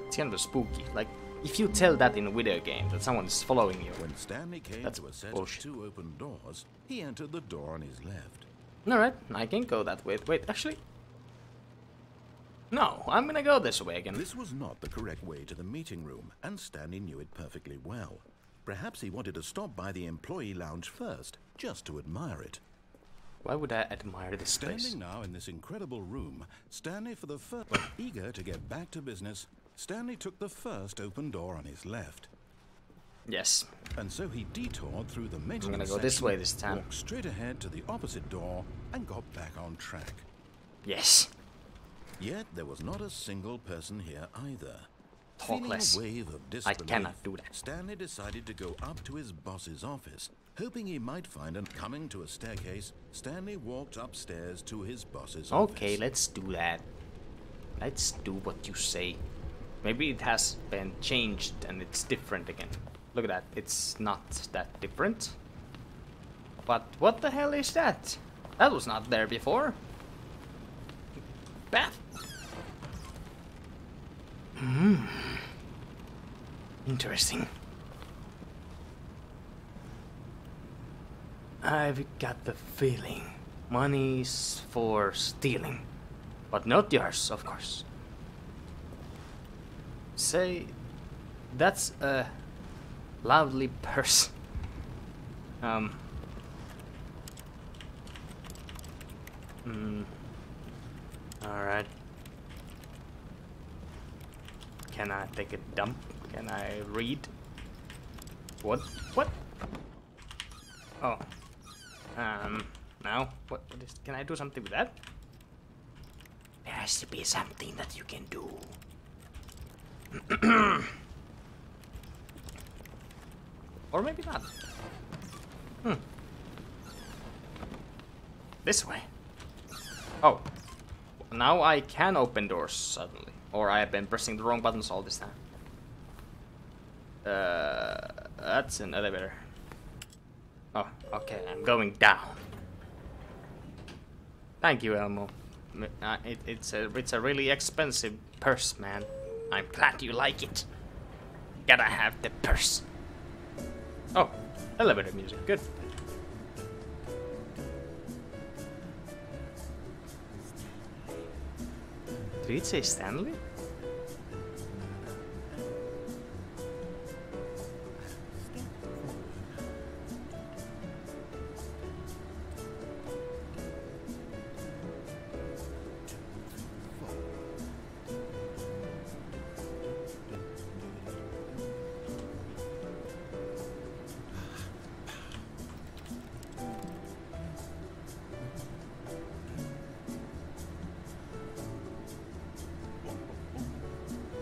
It's kind of spooky. Like, if you tell that in a video game that someone is following you, When Stanley came that's to a set bullshit. of 2 open doors, he entered the door on his left. Alright, I can go that way. Wait, actually... No, I'm gonna go this way again. This was not the correct way to the meeting room, and Stanley knew it perfectly well. Perhaps he wanted to stop by the employee lounge first, just to admire it. Why would I admire this place? Standing now in this incredible room, Stanley for the first... Eager to get back to business, Stanley took the first open door on his left. Yes. And so he detoured through the maintenance I'm gonna go this way this time. walked straight ahead to the opposite door and got back on track. Yes. Yet there was not a single person here either. Talk Feeling less. a wave of I disbelief, cannot do that. Stanley decided to go up to his boss's office, hoping he might find and coming to a staircase, Stanley walked upstairs to his boss's office. Okay, let's do that. Let's do what you say. Maybe it has been changed and it's different again. Look at that, it's not that different. But what the hell is that? That was not there before. Bath. Interesting. I've got the feeling money's for stealing, but not yours, of course. Say, that's a lovely purse. Alright. Can I take a dump? Can I read? What? What? Oh. Now? What is... Can I do something with that? There has to be something that you can do. Or maybe not. This way. Oh. Now I can open doors suddenly. Or I have been pressing the wrong buttons all this time. That's an elevator. Oh, okay, I'm going down. Thank you, Elmo. It's a really expensive purse, man. I'm glad you like it. Gotta have the purse. Oh, elevator music, good. Did it say Stanley?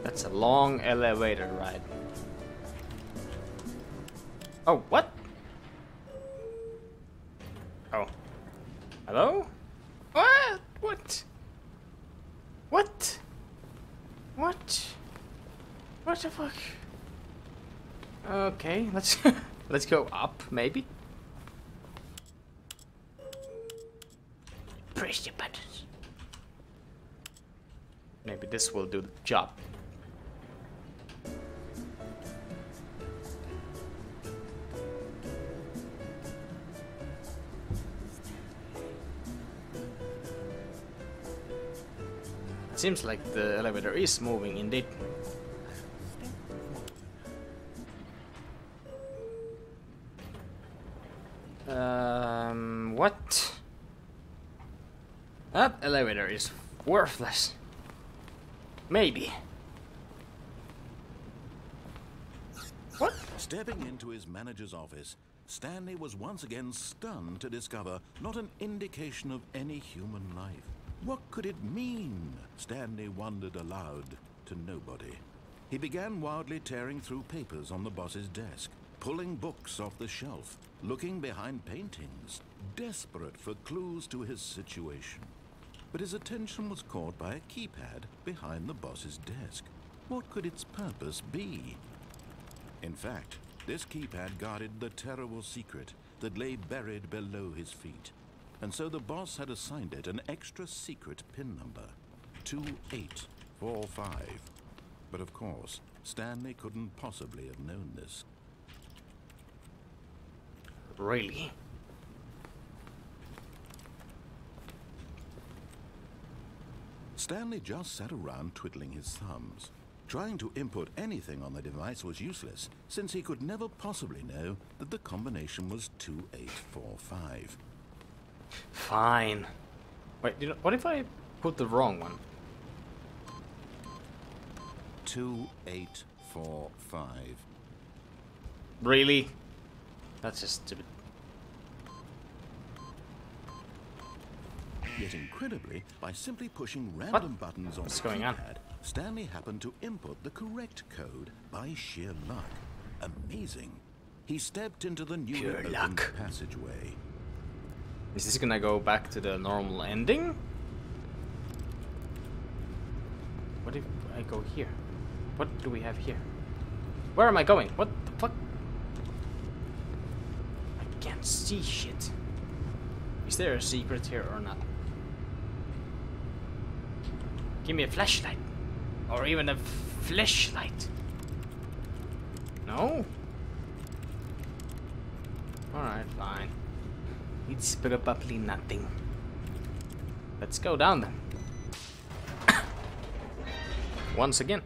That's a long elevator ride. Oh, what? Oh. Hello? What? What? What? What? What the fuck? Okay, let's let's go up, maybe. Press the buttons. Maybe this will do the job. Seems like the elevator is moving indeed. What? That elevator is worthless. Maybe. What? Stepping into his manager's office, Stanley was once again stunned to discover not an indication of any human life. What could it mean? Stanley wondered aloud to nobody. He began wildly tearing through papers on the boss's desk, pulling books off the shelf, looking behind paintings, desperate for clues to his situation. But his attention was caught by a keypad behind the boss's desk. What could its purpose be? In fact, this keypad guarded the terrible secret that lay buried below his feet. And so the boss had assigned it an extra secret PIN number, 2845. But of course, Stanley couldn't possibly have known this. Really? Stanley just sat around twiddling his thumbs. Trying to input anything on the device was useless, since he could never possibly know that the combination was 2845. Fine. Wait, you know, what if I put the wrong one? 2845. Really? That's just stupid. Yet incredibly, by simply pushing random buttons on What's the going on? keypad, Stanley happened to input the correct code by sheer luck. Amazing. He stepped into the newly Pure opened luck. passageway. Is this gonna go back to the normal ending? What if I go here? What do we have here? Where am I going? What the fuck? I can't see shit. Is there a secret here or not? Give me a flashlight. Or even a flashlight. No? Alright, fine. It's probably nothing. Let's go down then. Once again.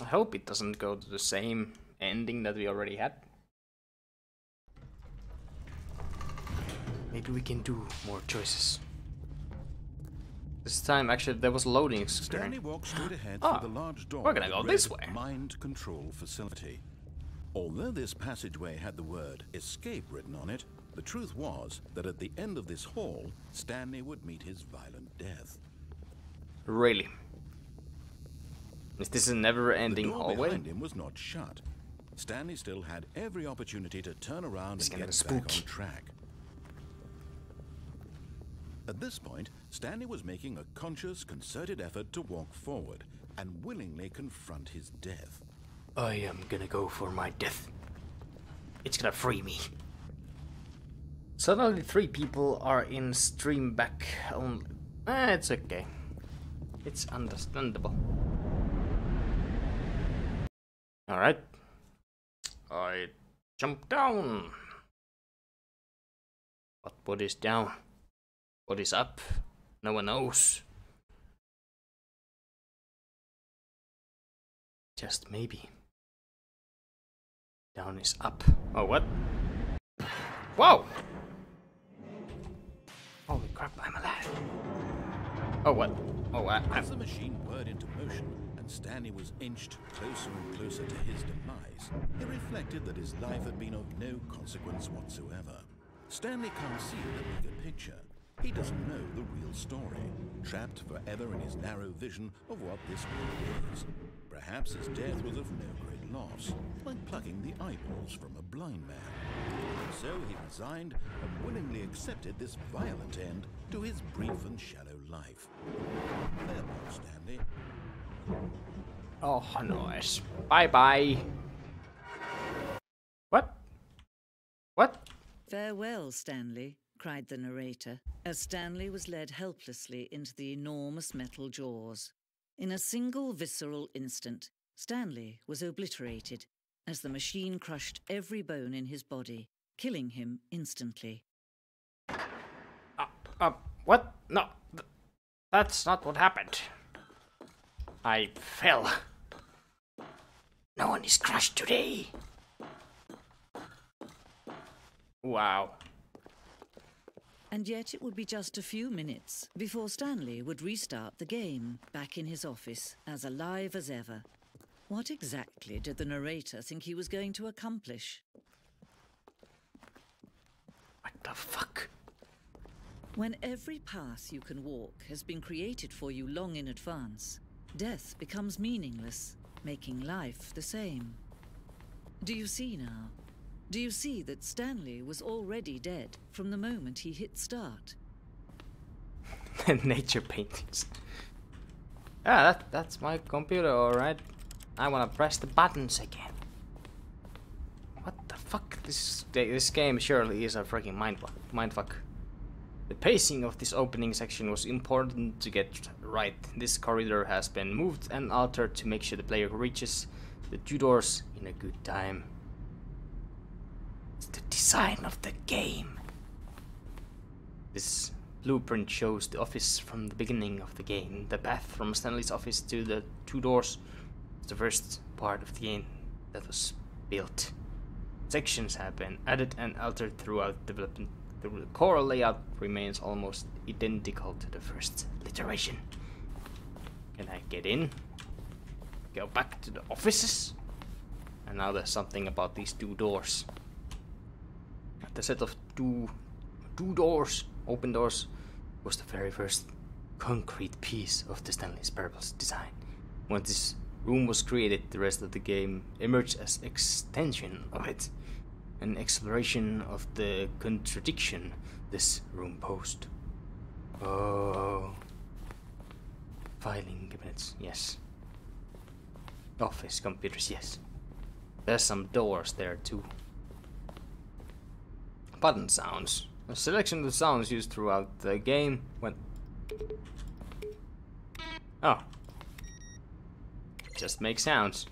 I hope it doesn't go to the same ending that we already had. Maybe we can do more choices. This time, actually, there was a loading screen. Stanley walked straight ahead Ah, through the large door. we're gonna that go read this way. Mind control facility. Although this passageway had the word escape written on it, the truth was that at the end of this hall, Stanley would meet his violent death. Really? Is this a never-ending The door hallway? behind him was not shut. Stanley still had every opportunity to turn around It's and gonna get be back spooky. on track. At this point, Stanley was making a conscious, concerted effort to walk forward and willingly confront his death. I am gonna go for my death. It's gonna free me. Suddenly 3 people are in stream back only. It's okay. It's understandable. Alright. I jump down. But what is down? What is up? No one knows. Just maybe. Down is up. Oh, what? Whoa! Holy crap, I'm alive. Oh, what? Oh, As the machine whirred into motion and Stanley was inched closer and closer to his demise, he reflected that his life had been of no consequence whatsoever. Stanley can't see the bigger picture. He doesn't know the real story, trapped forever in his narrow vision of what this world is. Perhaps his death was of no great loss, like plucking the eyeballs from a blind man. And so he resigned and willingly accepted this violent end to his brief and shallow life. Farewell, Stanley. Oh, nice. Bye-bye. What? What? Farewell, Stanley, cried the narrator, as Stanley was led helplessly into the enormous metal jaws. In a single visceral instant, Stanley was obliterated as the machine crushed every bone in his body, killing him instantly. What? No, that's not what happened. I fell. No one is crushed today. Wow. And yet it would be just a few minutes before Stanley would restart the game, back in his office, as alive as ever. What exactly did the narrator think he was going to accomplish? What the fuck? When every path you can walk has been created for you long in advance, death becomes meaningless, making life the same. Do you see now? Do you see that Stanley was already dead from the moment he hit start? Nature paintings. Yeah, that's my computer, alright. I wanna press the buttons again. What the fuck? This game surely is a freaking mindfuck. The pacing of this opening section was important to get right. This corridor has been moved and altered to make sure the player reaches the 2 doors in a good time. It's the design of the game. This blueprint shows the office from the beginning of the game. The path from Stanley's office to the 2 doors is the first part of the game that was built. Sections have been added and altered throughout development. The core layout remains almost identical to the first iteration. Can I get in? Go back to the offices? And now there's something about these 2 doors. The set of two doors, open doors, was the very first concrete piece of the Stanley's purpose design. When this room was created, the rest of the game emerged as extension of it, an exploration of the contradiction this room posed. Oh, filing cabinets, yes. Office computers, yes. There's some doors there too. Button sounds. A selection of the sounds used throughout the game when... Oh. Just make sounds.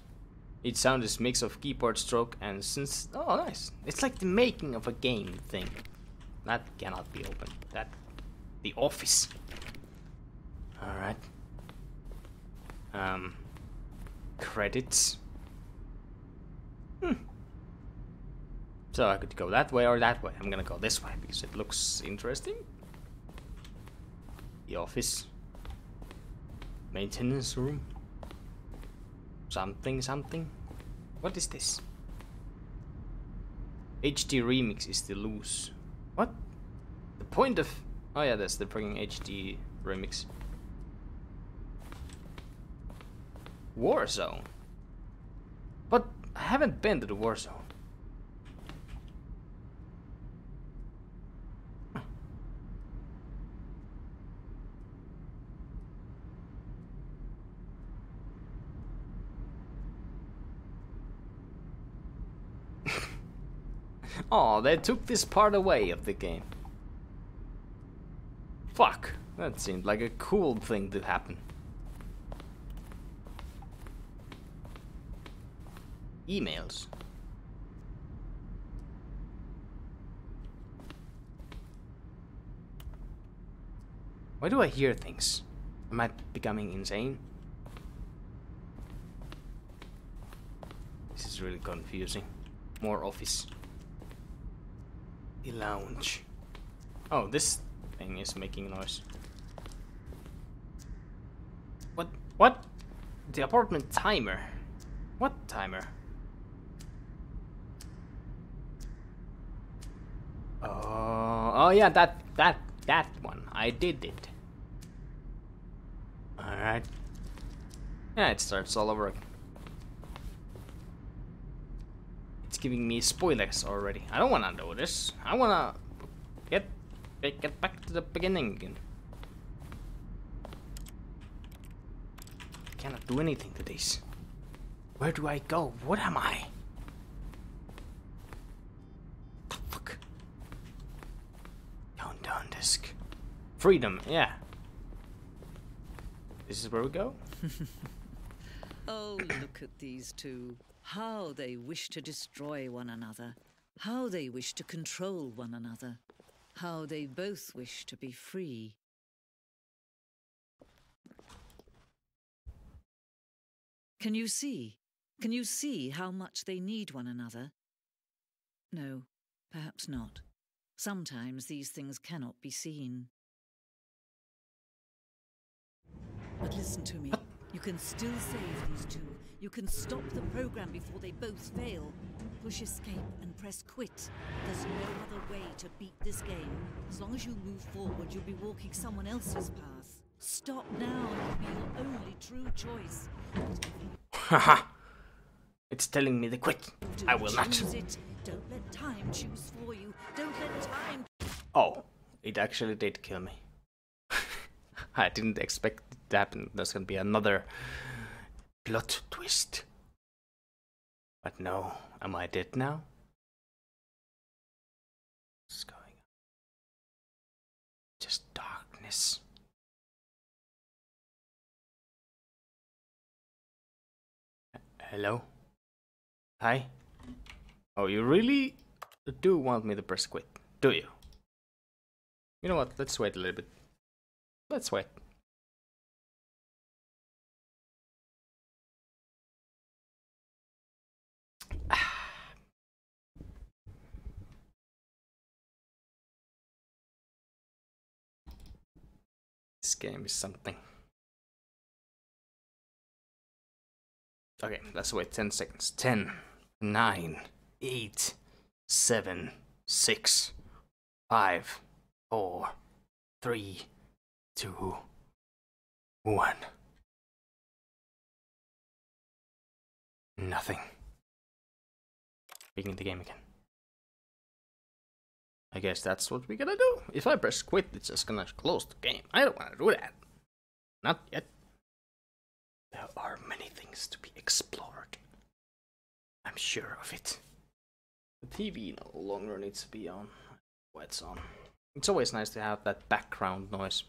Each sound is a mix of keyboard stroke and since... Oh, nice. It's like the making of a game thing. That cannot be opened. That... The office. Alright. Credits. So I could go that way or that way. I'm gonna go this way because it looks interesting. The office. Maintenance room. Something. What is this? HD remix is still loose. What? The point of... Oh yeah, that's the freaking HD remix. Warzone. But I haven't been to the Warzone. Oh, they took this part away of the game. Fuck, that seemed like a cool thing to happen. Emails. Why do I hear things? Am I becoming insane? This is really confusing. More office. The lounge. Oh, this thing is making noise. What? The apartment timer. What timer? Oh yeah, that one. I did it. Alright. Yeah, it starts all over again. It's giving me spoilers already. I don't wanna do this. I wanna get back to the beginning again. I cannot do anything to this. Where do I go? What am I? The fuck? Countdown disc. Freedom, yeah. This is where we go? Oh, look at these two. How they wish to destroy one another. How they wish to control one another. How they both wish to be free. Can you see? Can you see how much they need one another? No, perhaps not. Sometimes these things cannot be seen. But listen to me. You can still save these two. You can stop the program before they both fail. Push escape and press quit. There's no other way to beat this game. As long as you move forward, you'll be walking someone else's path. Stop now and it'll be your only true choice. Haha. It's telling me to quit. I will not. It. Don't let time choose for you. Don't let time... Oh, it actually did kill me. I didn't expect it to happen. There's gonna be another plot twist. But no, am I dead now? What's going on? Just darkness. Hello? Hi? Oh, you really do want me to press quit, do you? You know what? Let's wait a little bit. Let's wait. This game is something. Okay, let's wait 10 seconds. 10, 9, 8, 7, 6, 5, 4, 3, 2, 1. Nothing. Begin the game again. I guess that's what we're gonna do. If I press quit, it's just gonna close the game. I don't wanna do that. Not yet. There are many things to be explored. I'm sure of it. The TV no longer needs to be on. Well, it's on. It's always nice to have that background noise.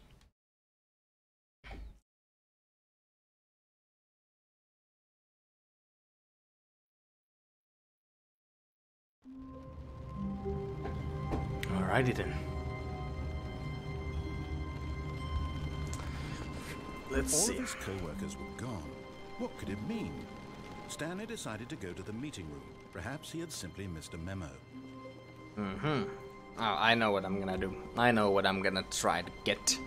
Alrighty then. Let's see. All of his co-workers were gone. What could it mean? Stanley decided to go to the meeting room. Perhaps he had simply missed a memo. Oh, I know what I'm gonna do. I know what I'm gonna try to get.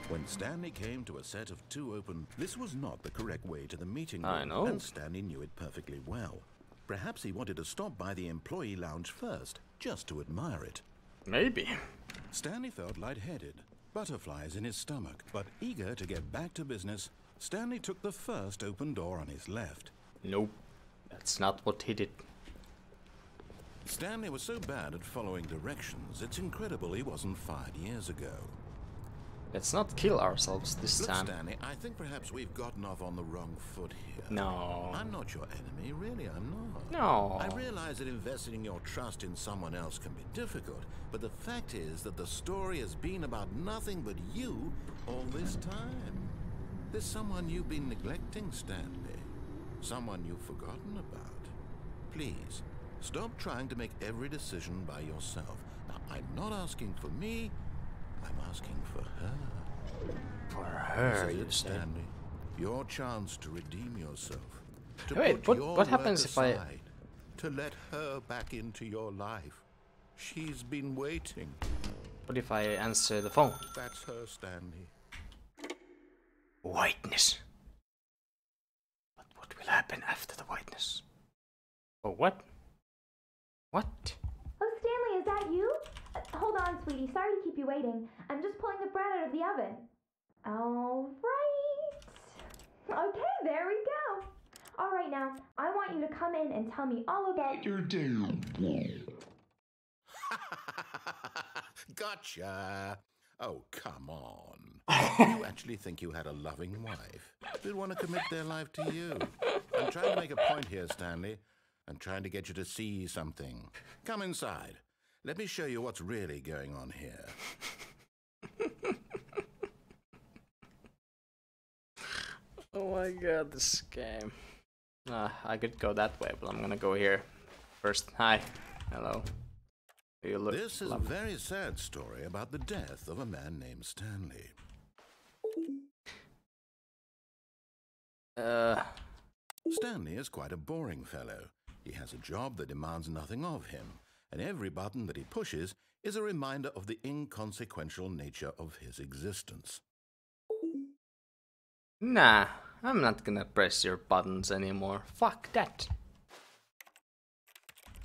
When Stanley came to a set of 2 open, this was not the correct way to the meeting room. I know. And Stanley knew it perfectly well. Perhaps he wanted to stop by the employee lounge first, just to admire it. Maybe. Stanley felt lightheaded, butterflies in his stomach, but eager to get back to business, Stanley took the first open door on his left. Nope. That's not what he did. Stanley was so bad at following directions, it's incredible he wasn't fired years ago. Let's not kill ourselves this Look, time. Stanley, I think perhaps we've gotten off on the wrong foot here. No. I'm not your enemy, really, I'm not. No. I realize that investing your trust in someone else can be difficult, but the fact is that the story has been about nothing but you all this time. There's someone you've been neglecting, Stanley. Someone you've forgotten about. Please, stop trying to make every decision by yourself. Now, I'm not asking for me, I'm asking for her. For her, This is you it, say. Stanley. Your chance to redeem yourself. To Wait, put your what happens work if I... aside, to let her back into your life. She's been waiting. What if I answer the phone? That's her, Stanley. Whiteness. But what will happen after the whiteness? Oh, what? What? Oh, Stanley, is that you? Hold on, sweetie. Sorry to keep you waiting. I'm just pulling the bread out of the oven. All right. Okay, there we go. All right, now, I want you to come in and tell me all about your day. Gotcha. Oh, come on. You actually think you had a loving wife who'd want to commit their life to you? I'm trying to make a point here, Stanley. I'm trying to get you to see something. Come inside. Let me show you what's really going on here. Oh my god, this game. I could go that way, but I'm gonna go here. First, hi. Hello. You look This is lovely. a very sad story about the death of a man named Stanley. Stanley is quite a boring fellow. He has a job that demands nothing of him, and every button that he pushes is a reminder of the inconsequential nature of his existence. Nah, I'm not gonna press your buttons anymore. Fuck that.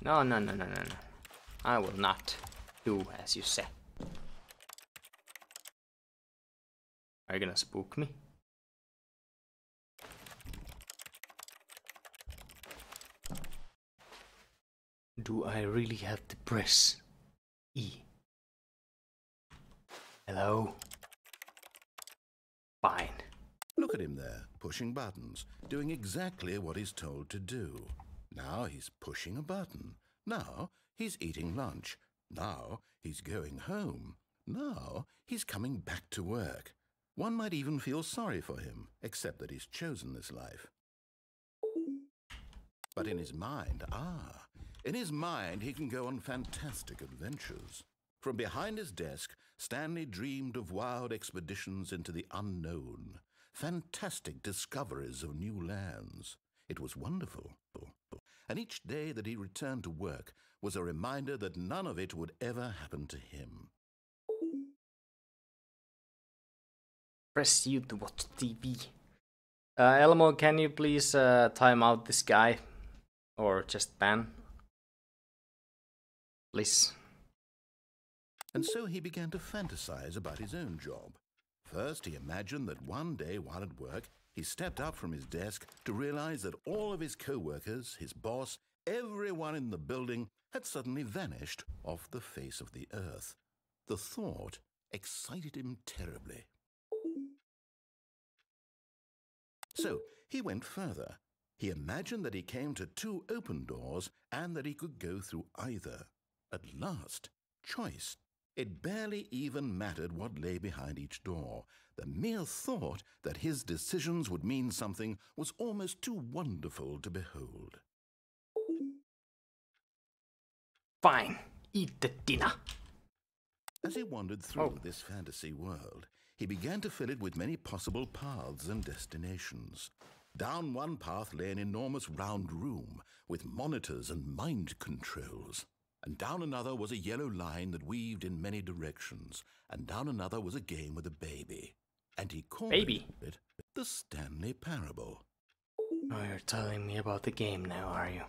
No. I will not do as you say. Are you gonna spook me? Do I really have to press E? Hello? Fine. Look at him there, pushing buttons, doing exactly what he's told to do. Now he's pushing a button. Now he's eating lunch. Now he's going home. Now he's coming back to work. One might even feel sorry for him, except that he's chosen this life. But in his mind, in his mind he can go on fantastic adventures. From behind his desk, Stanley dreamed of wild expeditions into the unknown, fantastic discoveries of new lands. It was wonderful. And each day that he returned to work was a reminder that none of it would ever happen to him. Press U to watch TV. Elmo, can you please time out this guy? Or just ban? Please. And so he began to fantasize about his own job. First, he imagined that one day while at work, he stepped up from his desk to realize that all of his co-workers, his boss, everyone in the building had suddenly vanished off the face of the earth. The thought excited him terribly. So he went further. He imagined that he came to 2 open doors and that he could go through either. At last, choice. It barely even mattered what lay behind each door. The mere thought that his decisions would mean something was almost too wonderful to behold. Fine, eat the dinner. As he wandered through this fantasy world, he began to fill it with many possible paths and destinations. Down one path lay an enormous round room with monitors and mind controls. And down another was a yellow line that weaved in many directions. And down another was a game with a baby. And he called it the Stanley Parable. Oh, you're telling me about the game now, are you?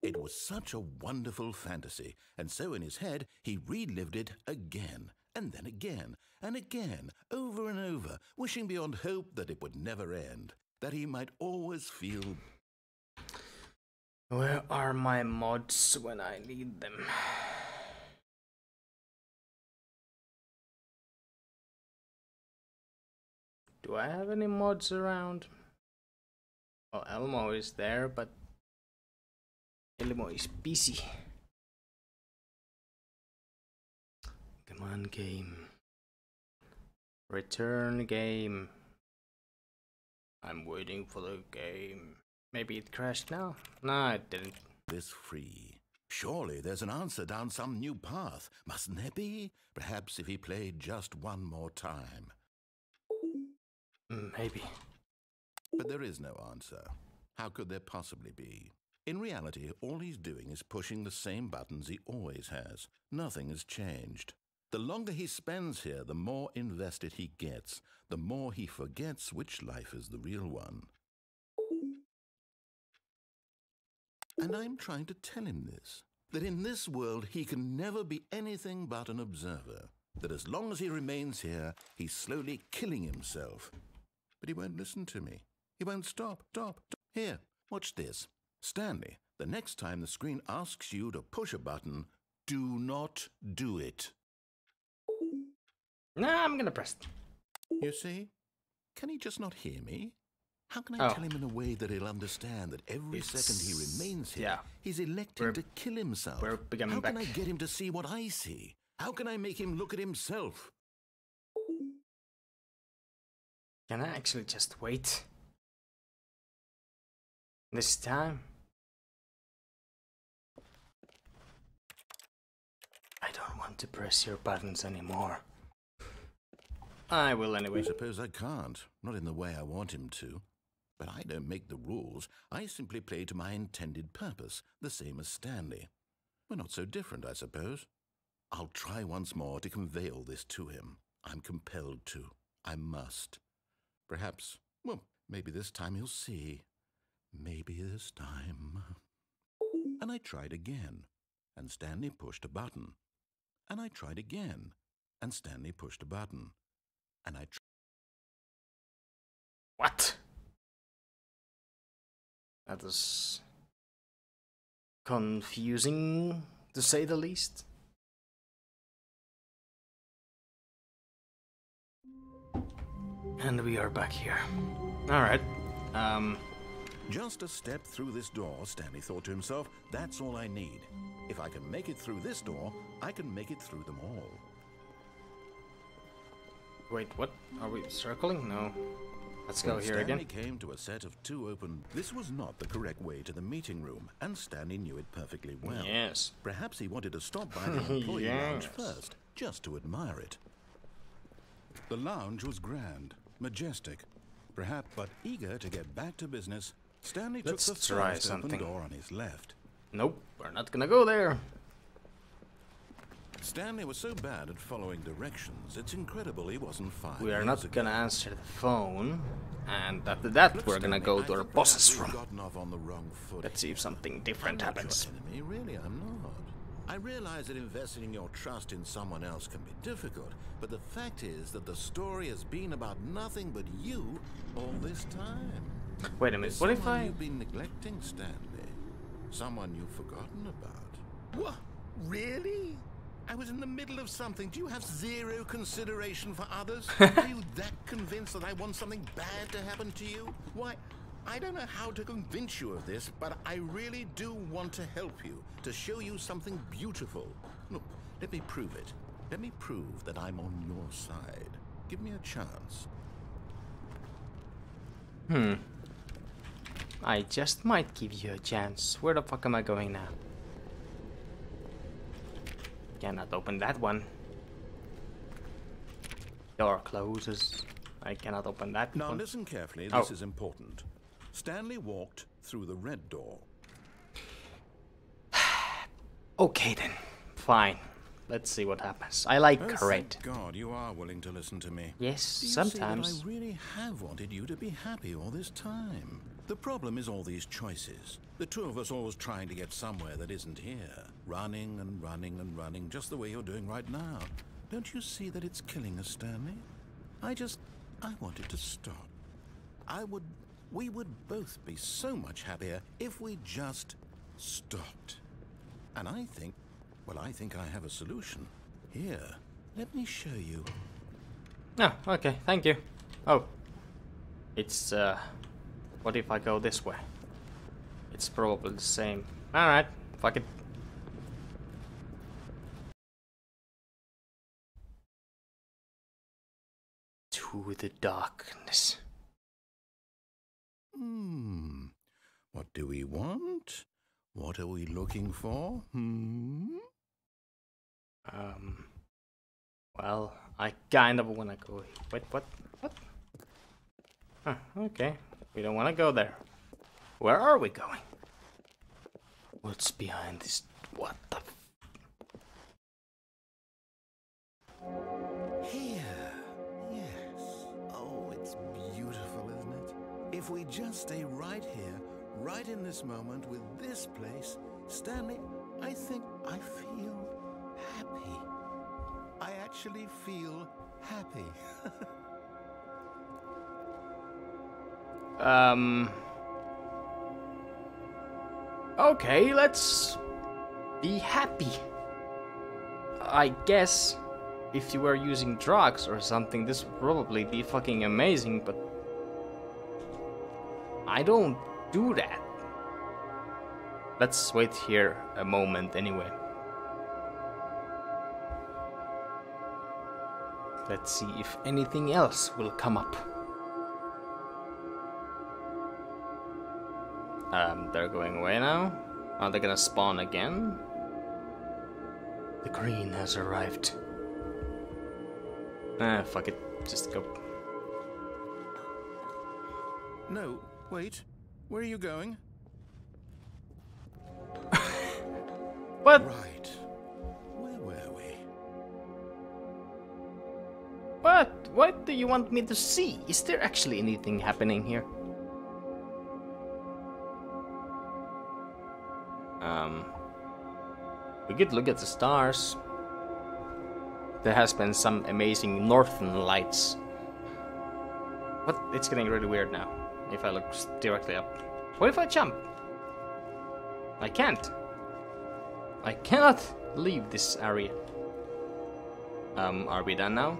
It was such a wonderful fantasy, and so in his head he relived it again, and then again, and again, over and over, wishing beyond hope that it would never end, that he might always feel... Where are my mods when I need them? Do I have any mods around? Well, Elmo is there, but Elmo is busy. Come on, game. Return game. I'm waiting for the game. Maybe it crashed now? No, it didn't. This free. Surely there's an answer down some new path, mustn't there be? Perhaps if he played just one more time. Maybe. But there is no answer. How could there possibly be? In reality, all he's doing is pushing the same buttons he always has. Nothing has changed. The longer he spends here, the more invested he gets, the more he forgets which life is the real one. And I'm trying to tell him this, that in this world he can never be anything but an observer, that as long as he remains here, he's slowly killing himself. But he won't listen to me. He won't stop. Here, watch this. Stanley, the next time the screen asks you to push a button, do not do it. Nah, I'm gonna press it. You see? Can he just not hear me? How can I tell him in a way that he'll understand that every second he remains here, he's electing to kill himself? We're becoming How back. can I get him to see what I see? How can I make him look at himself? Can I actually just wait? This time? I don't want to press your buttons anymore. I will anyway. I suppose I can't. Not in the way I want him to. But I don't make the rules. I simply play to my intended purpose, the same as Stanley. We're not so different, I suppose. I'll try once more to convey all this to him. I'm compelled to. I must. Perhaps, well, maybe this time he'll see. Maybe this time. And I tried again, and Stanley pushed a button. And I tried again, and Stanley pushed a button. And I What? That was confusing, to say the least. And we are back here. Alright. Just a step through this door, Stanley thought to himself, that's all I need. If I can make it through this door, I can make it through them all. Wait, what? Are we circling? No. Let's go here again. Stanley came to a set of 2 open... This was not the correct way to the meeting room, and Stanley knew it perfectly well. Yes. Perhaps he wanted to stop by the employee lounge Yes. first, just to admire it. The lounge was grand, majestic, perhaps, but eager to get back to business, Stanley Let's took the try first something. open door on his left. Nope, we're not gonna go there. Stanley was so bad at following directions, it's incredible he wasn't fired. We are not gonna answer the phone, and after that we're gonna go to our boss's room. Let's see if something different happens. Enemy, really, I'm not. I realize that investing your trust in someone else can be difficult, but the fact is that the story has been about nothing but you all this time. Wait a minute, what if Someone you've been neglecting, Stanley? Someone you've forgotten about? What? Really? I was in the middle of something. Do you have zero consideration for others? Are you that convinced that I want something bad to happen to you? Why, I don't know how to convince you of this, but I really do want to help you, to show you something beautiful. Look, let me prove it. Let me prove that I'm on your side. Give me a chance. I just might give you a chance. Where the fuck am I going now? Cannot open that one. Door closes. I cannot open that Now one. listen carefully, Oh. this is important. Stanley walked through the red door. Okay then, fine. Let's see what happens. I like red. Thank God you are willing to listen to me. Yes, Do you sometimes. see that I really have wanted you to be happy all this time? The problem is all these choices. The two of us always trying to get somewhere that isn't here. Running and running and running, just the way you're doing right now. Don't you see that it's killing us, Stanley? I wanted to stop. We would both be so much happier if we just stopped. And I think I have a solution. Here, let me show you. Oh, okay, thank you. Oh. It's, what if I go this way? It's probably the same. Alright, fuck it. To the darkness. What do we want? What are we looking for? Well, I kind of wanna go here. Wait, what? Huh, okay. We don't wanna go there. Where are we going? What's behind this? What the f— Here. Yes. Oh, it's beautiful, isn't it? If we just stay right here, right in this moment with this place, Stanley, I think I feel happy. I actually feel happy. Okay, let's be happy. I guess if you were using drugs or something, this would probably be fucking amazing, but I don't do that. Let's wait here a moment anyway. Let's see if anything else will come up. They're going away now. Are they gonna spawn again? The green has arrived. Ah, fuck it. Just go. No, wait. Where are you going? What? Right. Where were we? What? What do you want me to see? Is there actually anything happening here? We could look at the stars. There has been some amazing northern lights. What? It's getting really weird now. If I look directly up. What if I jump? I can't. I cannot leave this area. Are we done now?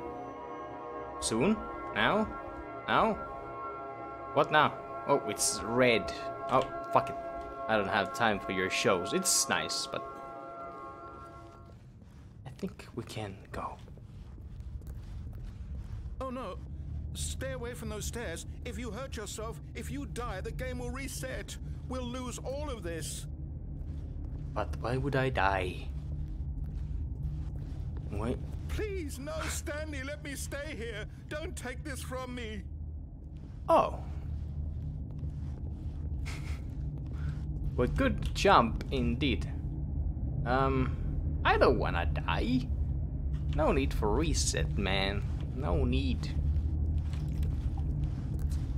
Soon? Now? Now? What now? Oh, it's red. Oh, fuck it. I don't have time for your shows. It's nice, but I think we can go. Oh no. Stay away from those stairs. If you hurt yourself, if you die, the game will reset. We'll lose all of this. But why would I die? Wait. Please, no, Stanley, let me stay here. Don't take this from me. Oh. Well, good jump indeed. I don't wanna die. No need for reset, man. No need.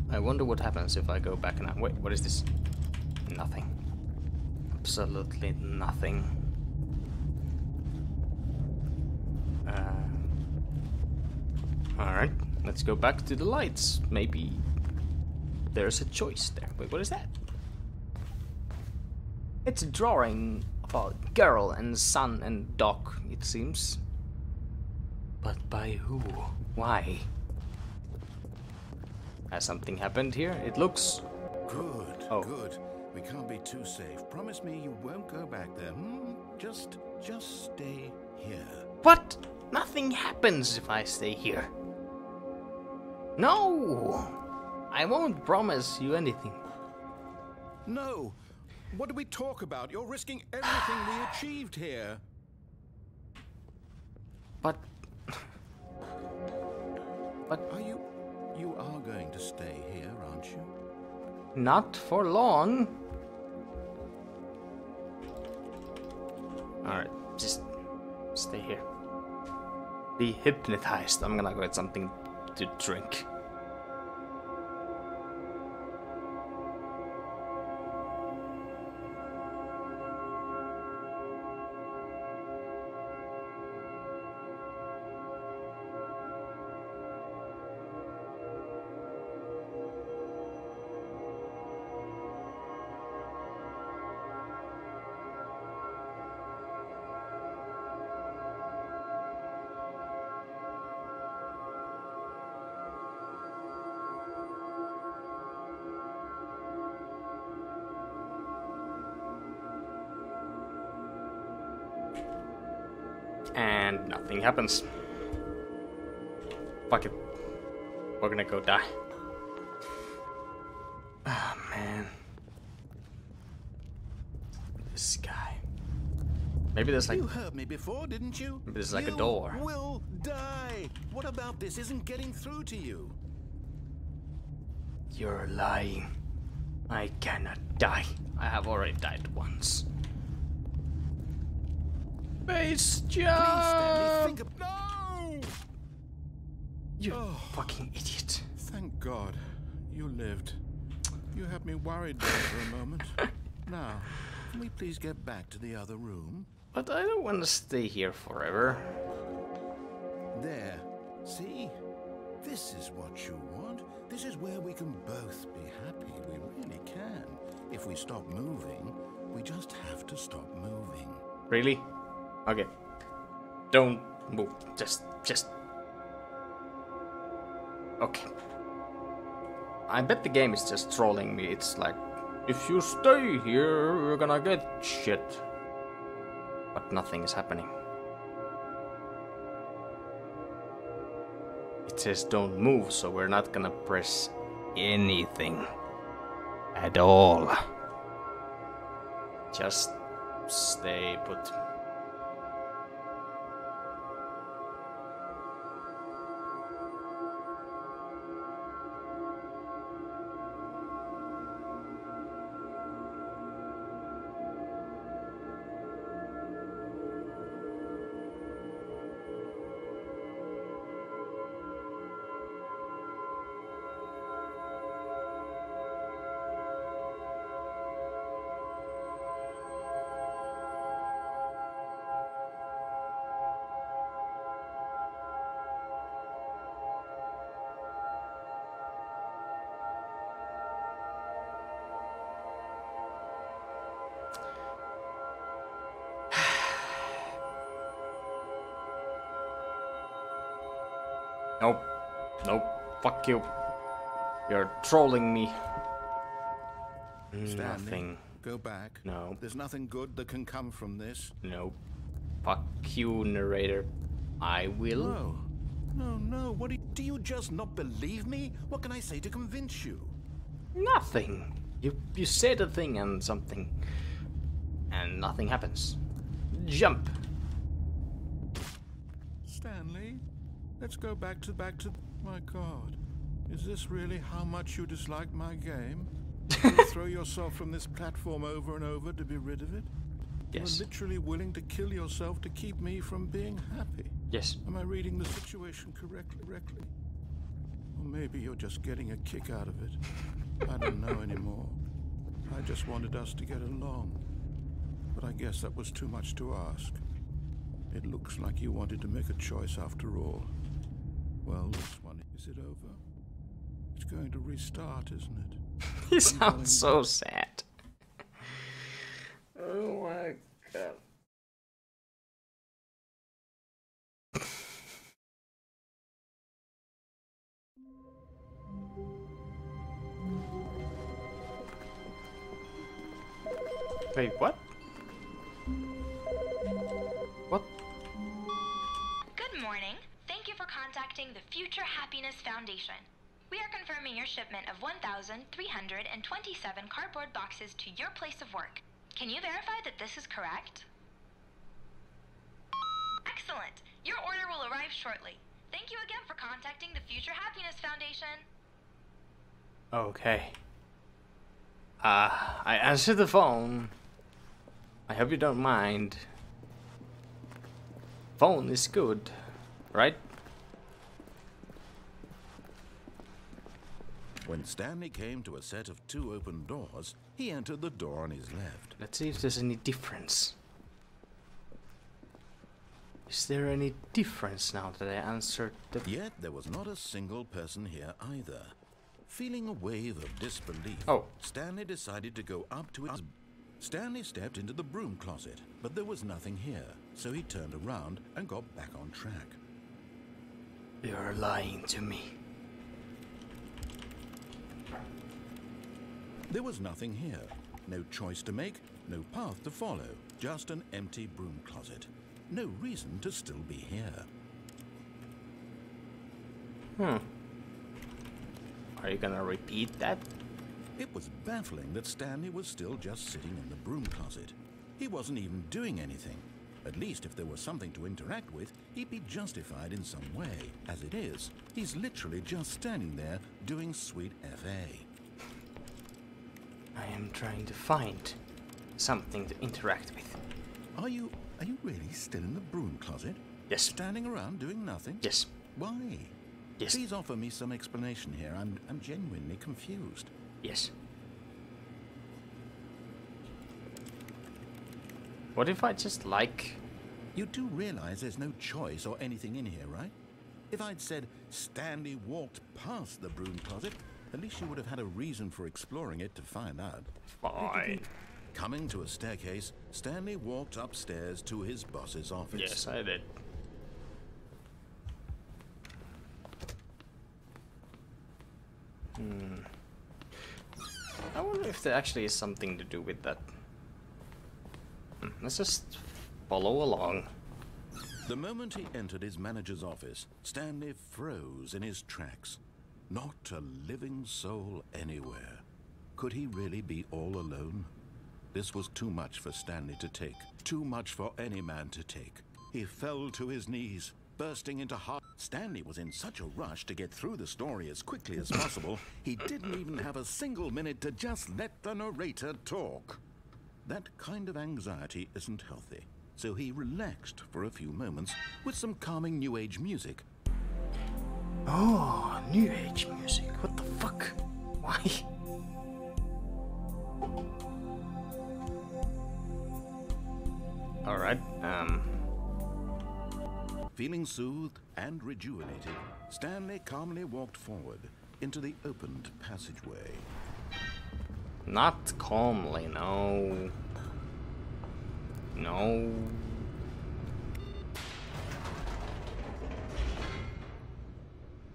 I wonder what happens if I go back now. Wait, what is this? Nothing. Absolutely nothing. Alright, let's go back to the lights. Maybe there's a choice there. Wait, what is that? It's a drawing of a girl and son and dog, it seems. But by who? Why? Has something happened here? It looks... Good, oh. Good. We can't be too safe. Promise me you won't go back there. Just stay here. What? Nothing happens if I stay here. No! I won't promise you anything. No! What do we talk about? You're risking everything we achieved here. But... You are going to stay here, aren't you? Not for long. Alright, just stay here. Be hypnotized. I'm gonna go get something to drink. And nothing happens. Fuck it. We're gonna go die. Oh man. This guy. Maybe there's like... You heard me before, didn't you? Maybe there's like a door. You will die. What about this isn't getting through to you? You're lying. I cannot die. I have already died once. Base jump! Please, Stanley, think of... No! You fucking idiot. Thank God. You lived. You had me worried there for a moment. Now, can we please get back to the other room? But I don't want to stay here forever. There. See? This is what you want. This is where we can both be happy. We really can. If we stop moving, we just have to stop moving. Really? Okay. Don't move. Just... Okay. I bet the game is just trolling me. It's like, if you stay here, you're gonna get shit. But nothing is happening. It says don't move, so we're not gonna press anything. At all. Just stay put. Nope. Nope. Fuck you. You're trolling me. Stanley, Nothing. go back. No. There's nothing good that can come from this. Nope. Fuck you, narrator. I will. No. No, what are you... Do you just not believe me? What can I say to convince you? Nothing. You said a thing and something, and nothing happens. Jump. Stanley, let's go back to. My God, is this really how much you dislike my game? You throw yourself from this platform over and over to be rid of it? Yes. You're literally willing to kill yourself to keep me from being happy. Yes. Am I reading the situation correctly? Or maybe you're just getting a kick out of it. I don't know anymore. I just wanted us to get along. But I guess that was too much to ask. It looks like you wanted to make a choice after all. Well, this one, is it over? It's going to restart, isn't it? He sounds so sad. Oh my god. Wait, what? What? Good morning. Thank you for contacting the Future Happiness Foundation. We are confirming your shipment of 1,327 cardboard boxes to your place of work. Can you verify that this is correct? Excellent. Your order will arrive shortly. Thank you again for contacting the Future Happiness Foundation. Okay. I answered the phone. I hope you don't mind. Phone is good, right? When Stanley came to a set of 2 open doors, he entered the door on his left. Let's see if there's any difference. Is there any difference now that I answered the... Yet there was not a single person here either. Feeling a wave of disbelief, Stanley decided to go up to his... Stanley stepped into the broom closet, but there was nothing here, so he turned around and got back on track. You're lying to me. There was nothing here. No choice to make, no path to follow, just an empty broom closet. No reason to still be here. Are you gonna repeat that? It was baffling that Stanley was still just sitting in the broom closet. He wasn't even doing anything. At least if there was something to interact with, he'd be justified in some way. As it is, he's literally just standing there doing sweet FA. I am trying to find something to interact with. Are you really still in the broom closet? Yes. Standing around doing nothing? Yes. Why? Yes. Please offer me some explanation here. I'm genuinely confused. Yes. What if I just like... You do realize there's no choice or anything in here, right? If I'd said Stanley walked past the broom closet, at least you would have had a reason for exploring it to find out. Fine. Coming to a staircase, Stanley walked upstairs to his boss's office. Yes, I did. I wonder if there actually is something to do with that. Let's just follow along. The moment he entered his manager's office, Stanley froze in his tracks. Not a living soul anywhere. Could he really be all alone? This was too much for Stanley to take. Too much for any man to take. He fell to his knees, bursting into heart. Stanley was in such a rush to get through the story as quickly as possible, he didn't even have a single minute to just let the narrator talk. That kind of anxiety isn't healthy, so he relaxed for a few moments with some calming New Age music. Oh, New Age music. What the fuck? Why? Alright, Feeling soothed and rejuvenated, Stanley calmly walked forward into the opened passageway. Not calmly, no. No.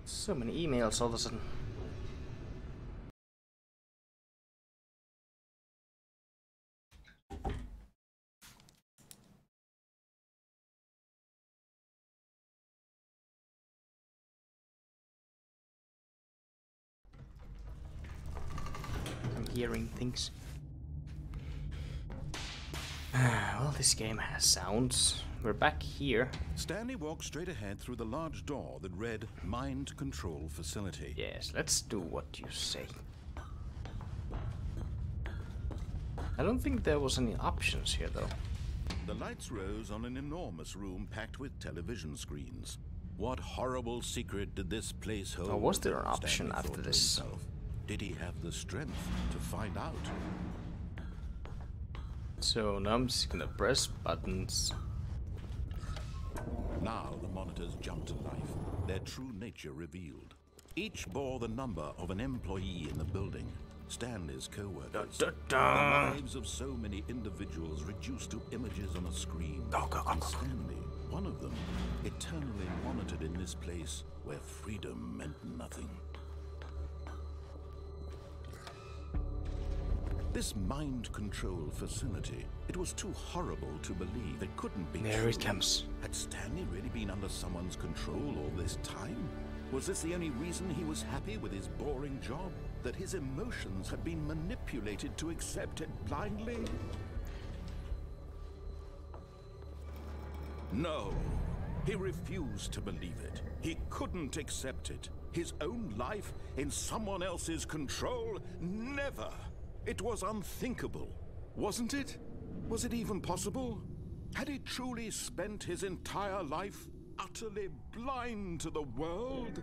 So many emails all of a sudden. hearing things. Well, this game has sounds. We're back here. Stanley walked straight ahead through the large door that read Mind Control Facility. Yes, let's do what you say. I don't think there was any options here, though. The lights rose on an enormous room packed with television screens. What horrible secret did this place hold? Oh, was there an option Stanley after thought to this? himself. Did he have the strength to find out? So now I'm just gonna press buttons. Now the monitors jumped to life, their true nature revealed. Each bore the number of an employee in the building, Stanley's co-workers. The lives of so many individuals reduced to images on a screen. And Stanley, one of them, eternally monitored in this place where freedom meant nothing. This mind control facility, it was too horrible to believe. It couldn't be There true. it comes. Had Stanley really been under someone's control all this time? Was this the only reason he was happy with his boring job? That his emotions had been manipulated to accept it blindly? No, he refused to believe it. He couldn't accept it. His own life in someone else's control? Never! It was unthinkable, wasn't it? Was it even possible? Had he truly spent his entire life utterly blind to the world?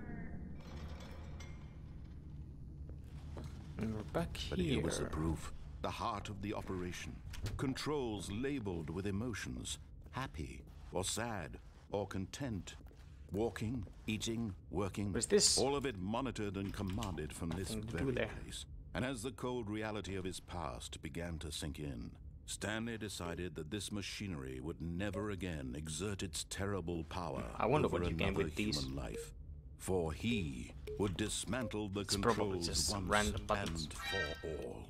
And we're back But here. here was the proof. The heart of the operation. Controls labeled with emotions. Happy, or sad, or content. Walking, eating, working. What is this? All of it monitored and commanded from this Nothing to do very there. place. And as the cold reality of his past began to sink in, Stanley decided that this machinery would never again exert its terrible power I wonder over what you gain another with these. human life. For he would dismantle the It's probably controls just some once random buttons. and for all.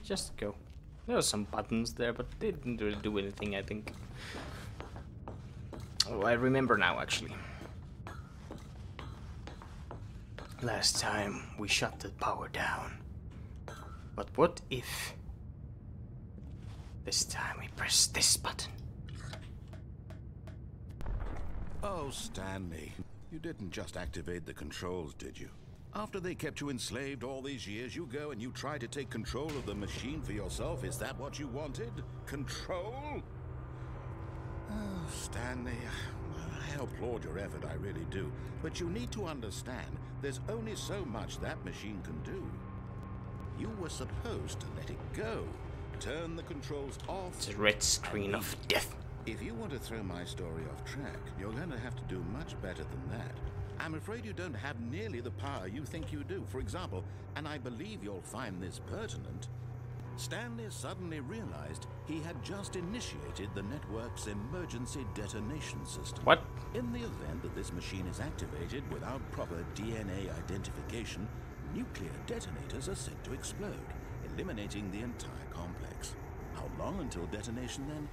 Just go. There were some buttons there, but they didn't really do anything, I think. Oh, I remember now, actually. Last time we shut the power down. But what if this time we press this button? Oh, Stanley, you didn't just activate the controls, did you? After they kept you enslaved all these years, you go and you try to take control of the machine for yourself. Is that what you wanted? Control? Oh, Stanley, I applaud your effort, I really do. But you need to understand, there's only so much that machine can do. You were supposed to let it go. Turn the controls off. It's a red screen of death. If you want to throw my story off track, you're going to have to do much better than that. I'm afraid you don't have nearly the power you think you do. For example, and I believe you'll find this pertinent, Stanley suddenly realized he had just initiated the network's emergency detonation system. What? In the event that this machine is activated without proper DNA identification, nuclear detonators are set to explode, eliminating the entire complex. How long until detonation then?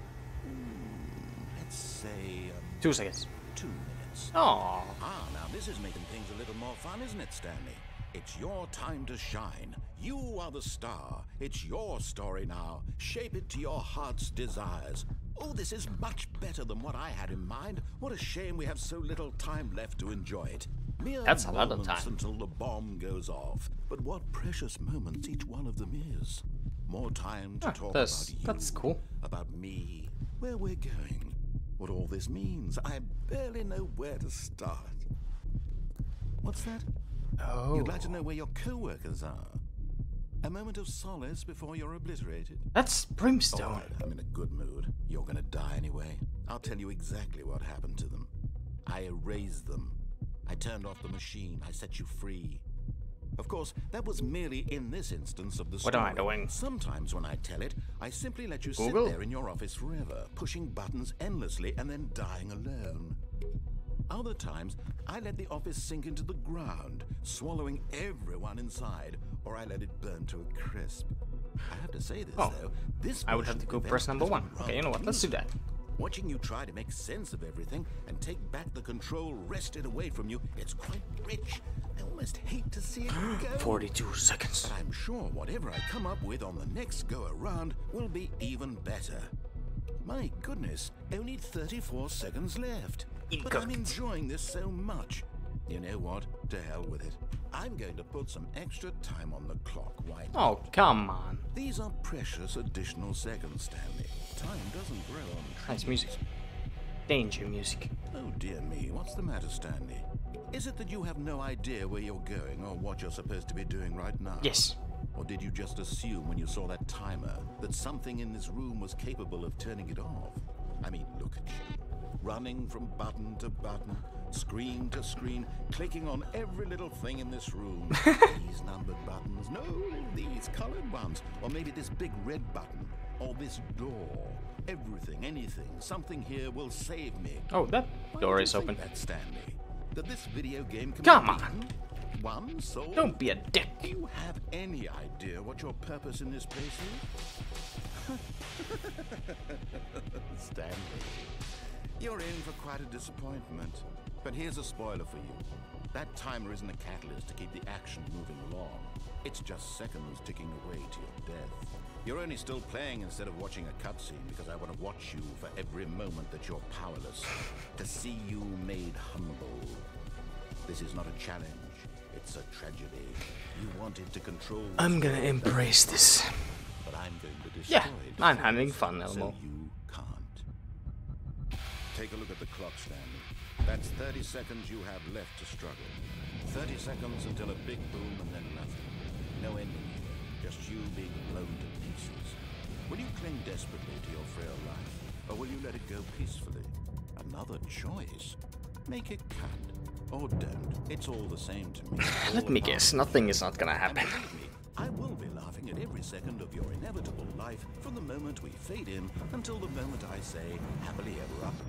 Let's say 2 seconds. 2 minutes. Oh, Now this is making things a little more fun, isn't it, Stanley? It's your time to shine. You are the star. It's your story now. Shape it to your heart's desires. Oh, this is much better than what I had in mind. What a shame we have so little time left to enjoy it. Mere That's a lot of moments time. until the bomb goes off. But what precious moments each one of them is. More time to talk about you. that's cool. About me. Where we're going. What all this means. I barely know where to start. What's that? Oh, You'd like to know where your co-workers are? A moment of solace before you're obliterated? that's Brimstone. All right, I'm in a good mood. You're gonna die anyway. I'll tell you exactly what happened to them. I erased them. I turned off the machine. I set you free. Of course, that was merely in this instance of the What story. am I doing? Sometimes when I tell it, I simply let you Google? sit there in your office forever, pushing buttons endlessly and then dying alone. Other times, I let the office sink into the ground, swallowing everyone inside, or I let it burn to a crisp. I have to say this, though. This I would have version to go of press events number has 1. been Okay, you know what? Let's do that. Watching you try to make sense of everything and take back the control wrested away from you, it's quite rich. I almost hate to see it go. 42 seconds. But I'm sure whatever I come up with on the next go around will be even better. My goodness, only 34 seconds left. But I'm enjoying this so much. You know what? To hell with it. I'm going to put some extra time on the clock. Why not? Oh, come on. These are precious additional seconds, Stanley. Time doesn't grow on trees. Nice music. Danger music. Oh dear me, what's the matter, Stanley? Is it that you have no idea where you're going or what you're supposed to be doing right now? Yes. Or did you just assume when you saw that timer that something in this room was capable of turning it off? I mean, look at you. Running from button to button, screen to screen, clicking on every little thing in this room. These numbered buttons, no, these colored ones. Or maybe this big red button, or this door. Everything, anything, something here will save me. Oh, that door is Why do you open. think that, Stanley? That this video game can Come be on. beaten? One soul? Don't be a dick. Do you have any idea what your purpose in this place is? Stanley, you're in for quite a disappointment. But here's a spoiler for you. That timer isn't a catalyst to keep the action moving along. It's just seconds ticking away to your death. You're only still playing instead of watching a cutscene because I want to watch you for every moment that you're powerless. To see you made humble. This is not a challenge. It's a tragedy. You wanted to control. I'm gonna embrace this. But I'm going to destroy Yeah, I'm having fun, Elmo. So you can't. Take a look at the clock, Stanley. That's 30 seconds you have left to struggle. 30 seconds until a big boom and then nothing. No ending here. Just you being blown to pieces. Will you cling desperately to your frail life, or will you let it go peacefully? Another choice. Make it count. Or don't. It's all the same to me. Let me guess, nothing is not gonna And happen. believe me, I will be laughing at every second of your inevitable life from the moment we fade in until the moment I say happily ever after.